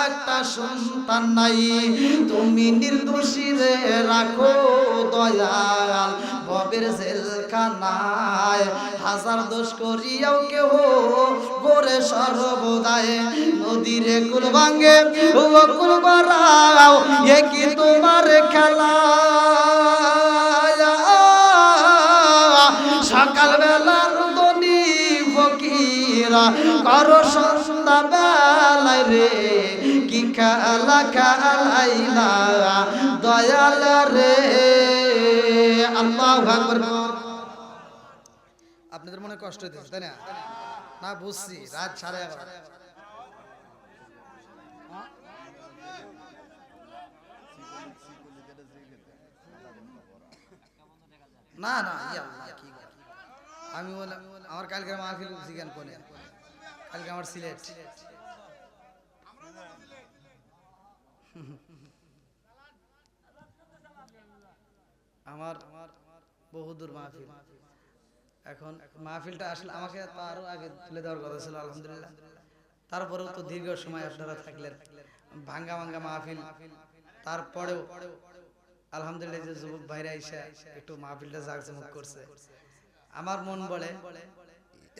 একটা সন্তান নাই। তুমি নির্দোষী রে রাখো দয়াল ভবের জেলখানায়, হাজার দোষ করিয়াও কেহ গোরে সর্বদায়। নদীরে কুল ভাঙ্গে ও কুল বাড়াও, এ কি তোমার খেলা? সকাল বেলার ধনী ফকিরা করো সন্ধ্যা বেলায় রে, কি খেলা খেলাইলা দয়াল রে। আল্লাহু আকবার। আপনাদের মনে কষ্ট হইতেছে তাই না? না বুঝছি, রাত 11:30। না না কি আমি বললাম আমার কালকে মাহফিল জিজ্ঞান কোনে, কালকে আমার সিলেট। আমার বহুদূর মাহফিল। এখন মাহফিলটা আসলে আমাকে তো আরো আগে তুলে দেওয়ার কথা ছিল, আলহামদুলিল্লাহ। তারপরেও তো দীর্ঘ সময় আপনারা থাকলেন, ভাঙ্গা ভাঙ্গা মাহফিল। তারপরেও আলহামদুলিল্লাহ যে যুবক ভাইরা এসে একটু মাহফিলটা জাঁকজমক করছে, আমার মন বলে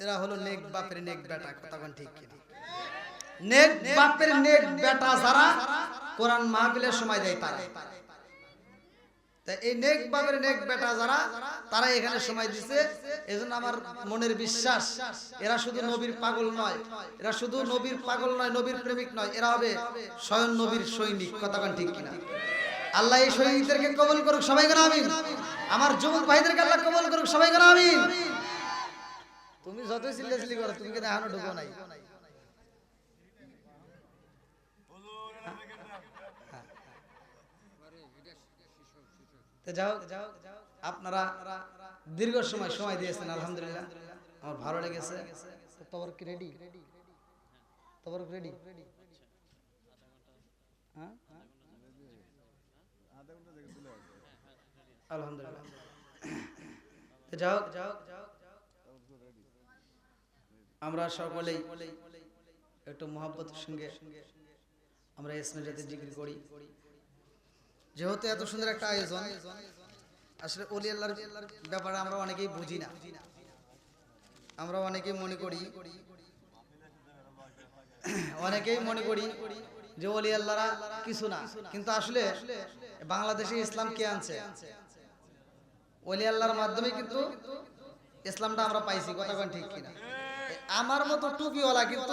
এরা হলো নেক বাপের নেক বেটা। কথা কোন ঠিক কিনা? নেক বাপের নেক বেটা যারা কোরআন মাহফিলের সময় দেয় তারা, তাই এই নেক বাপের নেক বেটা যারা তারা এখানে সময় দিছে। এজন্য আমার মনের বিশ্বাস এরা শুধু নবীর পাগল নয়, এরা শুধু নবীর পাগল নয়, নবীর প্রেমিক নয়, এরা হবে স্বয়ং নবীর সৈনিক। কথা কোন ঠিক কিনা? আল্লাহ এই সৈনিকদেরকে কবুল করুক, সবাই করে আমিন। আমার যুবক ভাইদেরকে আল্লাহ কবুল করুক, সবাই করে আমিন। তুমি যতই চিল্লাচিল্লি করো, তুমি কিন্তু এখনো ঢুকো নাই। যাও আপনারা দীর্ঘ সময় দিয়েছেন, আলহামদুলিল্লাহ আমার ভালো লেগেছে। তবরক কি রেডি? তবরক রেডি? হ্যাঁ আলহামদুলিল্লাহ। যাও আমরা সকলেই একটু মহব্বতের সঙ্গে আমরা ইসমে জাতে জিকির করি। যেহেতু এত সুন্দর একটা আয়োজন, আসলে ওলি আল্লাহর ব্যাপারে আমরা অনেকেই বুঝি না। আমরা অনেকেই মনে করি যে ওলি আল্লাহরা কিছু না, কিন্তু আসলে বাংলাদেশে ইসলাম কে আনছে? ওলি আল্লাহর মাধ্যমে কিন্তু ইসলামটা আমরা পাইছি। কথা কোন ঠিক কিনা? আমার মতো টুপিওয়ালা কিন্তু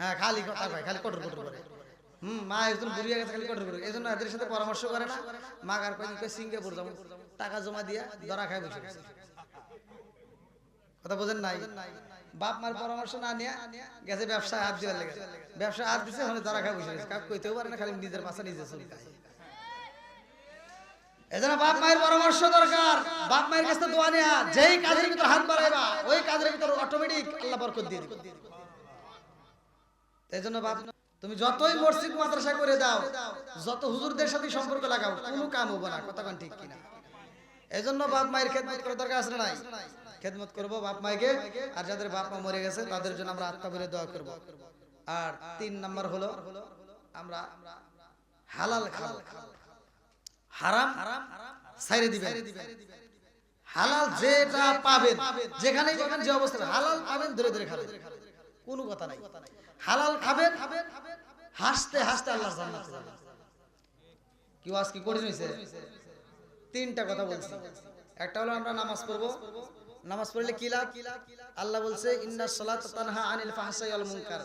হ্যাঁ খালি কথা কয়, খালি কটর কটর করে। মা একজন বুড়ি হয়ে গেছে, খালি কটর করে। এই জন্য এদের সাথে পরামর্শ করে না। মা আর কয় সিঙ্গাপুর যাবো, টাকা জমা দিয়া ধরা খায় বসে গেছে। কথা বোঝেন নাই? বাপ মার পরামর্শ না নিয়ে গেছে ব্যবসায় হাত দেওয়ার লেগে, ব্যবসায় হাত দিচ্ছে, ওখানে ধরা খায় বসে গেছে। কাউকে কইতেও পারে না, খালি নিজের পাশে নিজে চলকায়। এজন্য বাপ মায়ের পরামর্শ দরকার। বাপ মায়ের কাছে দোয়া নেয়া, যেই কাজের ভিতর হাত বাড়াইবা ওই কাজের ভিতর অটোমেটিক আল্লাহ বরকত দিয়ে দিবে। এজন্য বাপ, তুমি যতই মসজিদ মাদ্রাসা করে দাও, যত হুজুরদের সাথে সম্পর্ক লাগাও, কোনো কাম হবে না। কথা কোন ঠিক কিনা? এজন্য বাপ মায়ের খেদমত করার দরকার আছে না নাই? খেদমত করব বাপ মায়েকে। আর যাদের বাপ মা মরে গেছে তাদের জন্য আমরা আত্মা বলে দোয়া করব। আর 3 নাম্বার হলো আমরা হালাল খাবো, হারাম ছাইরে দিবেন। হালাল যেটা পাবেন, যেখানেই পাবেন, যে অবস্থায় হালাল পাবেন, ধরে ধরে খাবেন, কোনো কথা নাই। হালাল খাবেন, হাসতে হাসতে আল্লাহর জান্নাতে যাবেন। কি ওয়াজ কি কঠিন হইছে? 3টা কথা বলছি। একটা হলো আমরা নামাজ পড়বো, নামাজ পড়লে কি লাভ? আল্লাহ বলছে ইন্নাস সালাতা তানহা আনিল ফাহশাই ওয়াল মুনকার,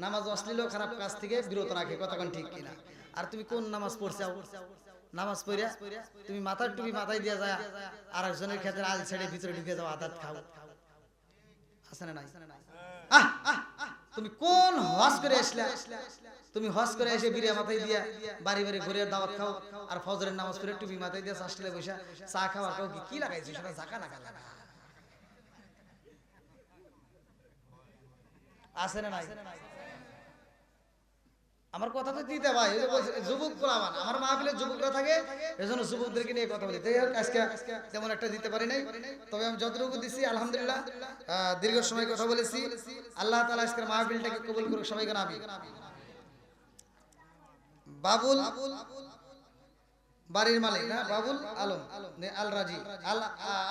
নামাজ অশ্লীল ও খারাপ কাজ থেকে বিরত রাখে। কথা কোন ঠিক কিনা? আর তুমি কোন নামাজ পড়ছাও? নামাজ পড়িয়া তুমি মাথার টুপি মাথায় দিয়া যায় আর একজনের ক্ষেত্রে আল ছেড়ে ভিতরে ঢুকে যাও, আদাত খাও, আছে না নাই? তুমি কোন হজ করে আসলা? তুমি হজ করে এসে বিরিয়া মাথায় দিয়া বাড়ি বাড়ি ঘুরে দাওয়াত খাও, আর ফজরের নামাজ পড়ে টুপি মাথায় দিয়া শাসলে বসে চা খাও, আর কি লাগাইছো সেটা জাকা না গালা আছে না নাই? আমার কথা তো দিতে ভাই, যুবক গোলামান, আমার মাহফিলে যুবকরা থাকে, এজন্য যুবকদেরকে নিয়ে কথা বলি। তাই আজকে তেমন একটা দিতে পারি নাই, তবে আমি যতটুকু দিছি আলহামদুলিল্লাহ। দীর্ঘ সময় কথা বলেছি। আল্লাহ তাআলা আজকের মাহফিলটাকে কবুল করুক, সবাইকে আমিন। বাবুল বাড়ির মালিক না, বাবুল আলম আল রাজি আল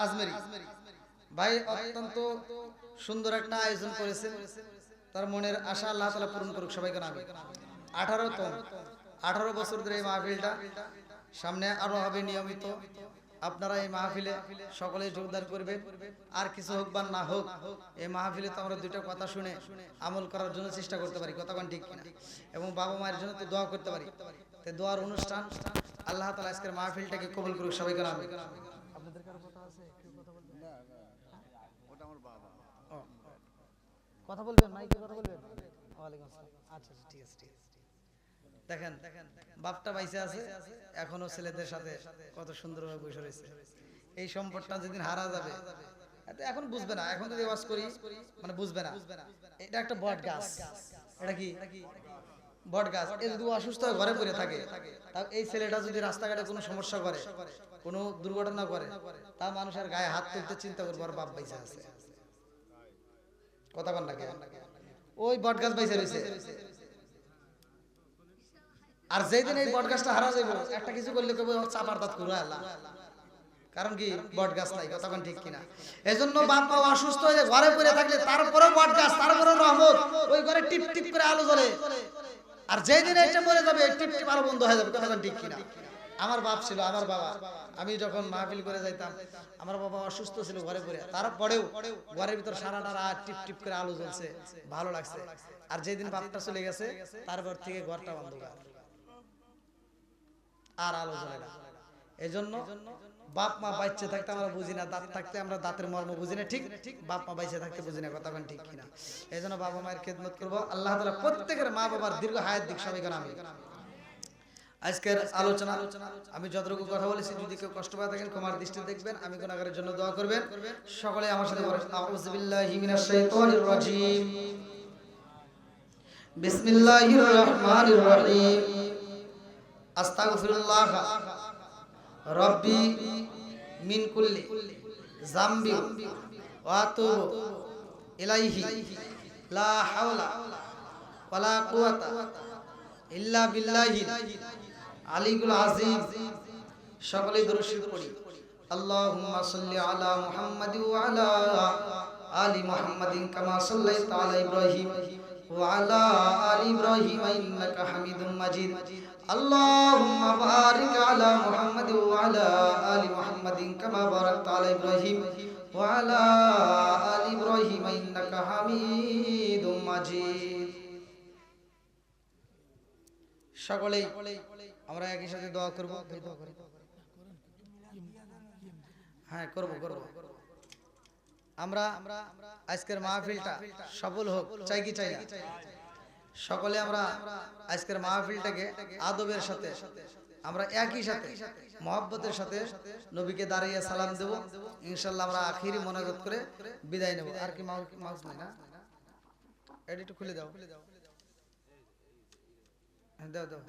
আজমেরি ভাই অত্যন্ত সুন্দর একটা আয়োজন করেছেন। তার মনের আশা আল্লাহ তাআলা পূরণ করুক, সবাইকে আমিন। 18 বছর ধরে এই মাহফিলটা, সামনে আরো হবে নিয়মিত। আপনারা এই মাহফিলে সকলে যোগদান করবেন। আর কিছু হোক বা না হোক, এই মাহফিলে তো আমরা 2টা কথা শুনে আমল করার জন্য চেষ্টা করতে পারি। কথা কোন ঠিক কিনা? এবং বাবা মায়ের জন্য তো দোয়া করতে পারি। তাই দোয়ার অনুষ্ঠান। আল্লাহ তাআলা আজকের মাহফিলটাকে কবুল করুক, সবাইকে আমিন। আপনাদের কারো কথা আছে? কথা বলবেন? না ওটা আমার বাবা। কথা বলবেন, মাইকে কথা বলবেন। ওয়ালাইকুম আসসালাম। আচ্ছা ঠিক আছে, ঠিক আছে। দেখেন বাপটা বাইসে আছে, এখনো ছেলেদের সাথে কত সুন্দরভাবে বসে রয়েছে। এই সম্পদটা যেদিন হারা যাবে, এখন বুঝবে না। এখন যদি ওয়াজ করি মানে বুঝবে না। এটা একটা বট গাছ। এটা কি বট গাছ? এ যদি অসুস্থ হয়ে ঘরে পড়ে থাকে, তাও এই ছেলেটা যদি রাস্তাঘাটে কোনো সমস্যা করে, কোনো দুর্ঘটনা করে, তা মানুষের গায়ে হাত তুলতে চিন্তা করবো আর বাপ বাইসে আছে। কথা বল না, ওই বট গাছ বাইসে রয়েছে। আর যেদিন এই বট গাছটা হারা যাবে, একটা কিছু করলে কেবল চাপার দাঁত করে আল্লাহ, কারণ কি বট গাছ নাই। কথা ঠিক কিনা? এজন্য বাপ মা অসুস্থ হয়ে ঘরে পড়ে থাকলে তারপরে বট গাছ, তারপরে রহমত, ওই ঘরে টিপ টিপ করে আলো জ্বলে। আর যেদিন এটা মরে যাবে, টিপ টিপ আলো বন্ধ হয়ে যাবে। কথা ঠিক কিনা? আমার বাপ ছিল, আমার বাবা, আমি যখন মাহফিল করে যাইতাম, আমার বাবা অসুস্থ ছিল ঘরে পড়ে, তারপরেও ঘরের ভিতর সারাটা রাত টিপ টিপ করে আলো জ্বলছে, ভালো লাগছে। আর যেদিন বাপটা চলে গেছে, তারপর থেকে ঘরটা অন্ধকার, আর আলো জ্বলে না। এজন্য বাপ মা বাইচে থাকতে আমরা বুঝি না, দাঁত থাকতে আমরা দাঁতের মর্ম বুঝি না, ঠিক? বাপ মা বাইচে থাকতে বুঝি না। কথা ঠিক কিনা? এজন্য বাবা মায়ের খেদমত করব। আল্লাহ তাআলা প্রত্যেকের মা বাবার দীর্ঘ হায়াত দিক, সবাইকে আমিন। আজকের আলোচনা আমি যতটুকু কথা বলেছি, যদি কেউ কষ্ট পায় থাকেন ক্ষমার দৃষ্টি দেখবেন। আমি গুনাহগারের জন্য দোয়া করবেন। সকলে আমার সাথে বলেন আউযু বিল্লাহি মিনাশ শাইতানির রাজীম, বিসমিল্লাহির রহমানির রহিম, আস্তাগফিরুল্লাহ রাব্বি মিন কুল্লি যামবি ওয়া আতুবু ইলাইহি লা হাওলা ওয়ালা কুওয়াতা ইল্লা বিল্লাহিল আলিয়্যিল আযীম। সকলে দরুদ শরীফ পড়ি। আল্লাহুম্মা সাল্লি আলা মুহাম্মাদ ওয়া আলা আলি মুহাম্মাদিন কামা সাল্লাইতা আলা ইব্রাহিম ওয়া আলা আলি ইব্রাহিম ইন্নাকা হামিদুম মাজিদ। আল্লাহুম্মা বারিক আলা মুহাম্মাদ ওয়া আলা আলি মুহাম্মাদিন কামা বারাকতা আলা ইব্রাহিম ওয়া আলা আলি ইব্রাহিম ইন্নাকা হামিদুম মাজিদ। সকলেই আমরা একই সাথে দোয়া করব। হ্যাঁ করব করব। আমরা আজকের মাহফিলটা সফল হোক, চাই কি চাই না? সকলে আমরা আজকের মাহফিলটাকে আদবের সাথে আমরা একই সাথে মহব্বতের সাথে নবীকে দাঁড়িয়ে সালাম দেব। ইনশাল্লাহ আমরা আখিরি মোনাজাত করে বিদায় নেব। আর কি মাউস নাই না? এটা একটু খুলে দাও। হ্যাঁ, দাও দাও।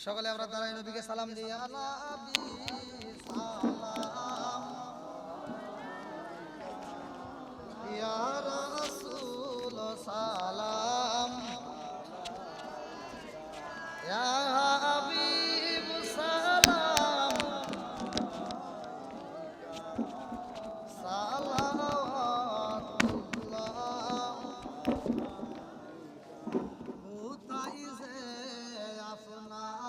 সকলে আমরা দাঁড়াই নবীকে সালাম দিই। ইয়া নবী সালাম, ইয়া রাসূল সালাম, ইয়া হাবিব সালাম, সালাওয়াতুল্লাহ কোথায় যে আপনার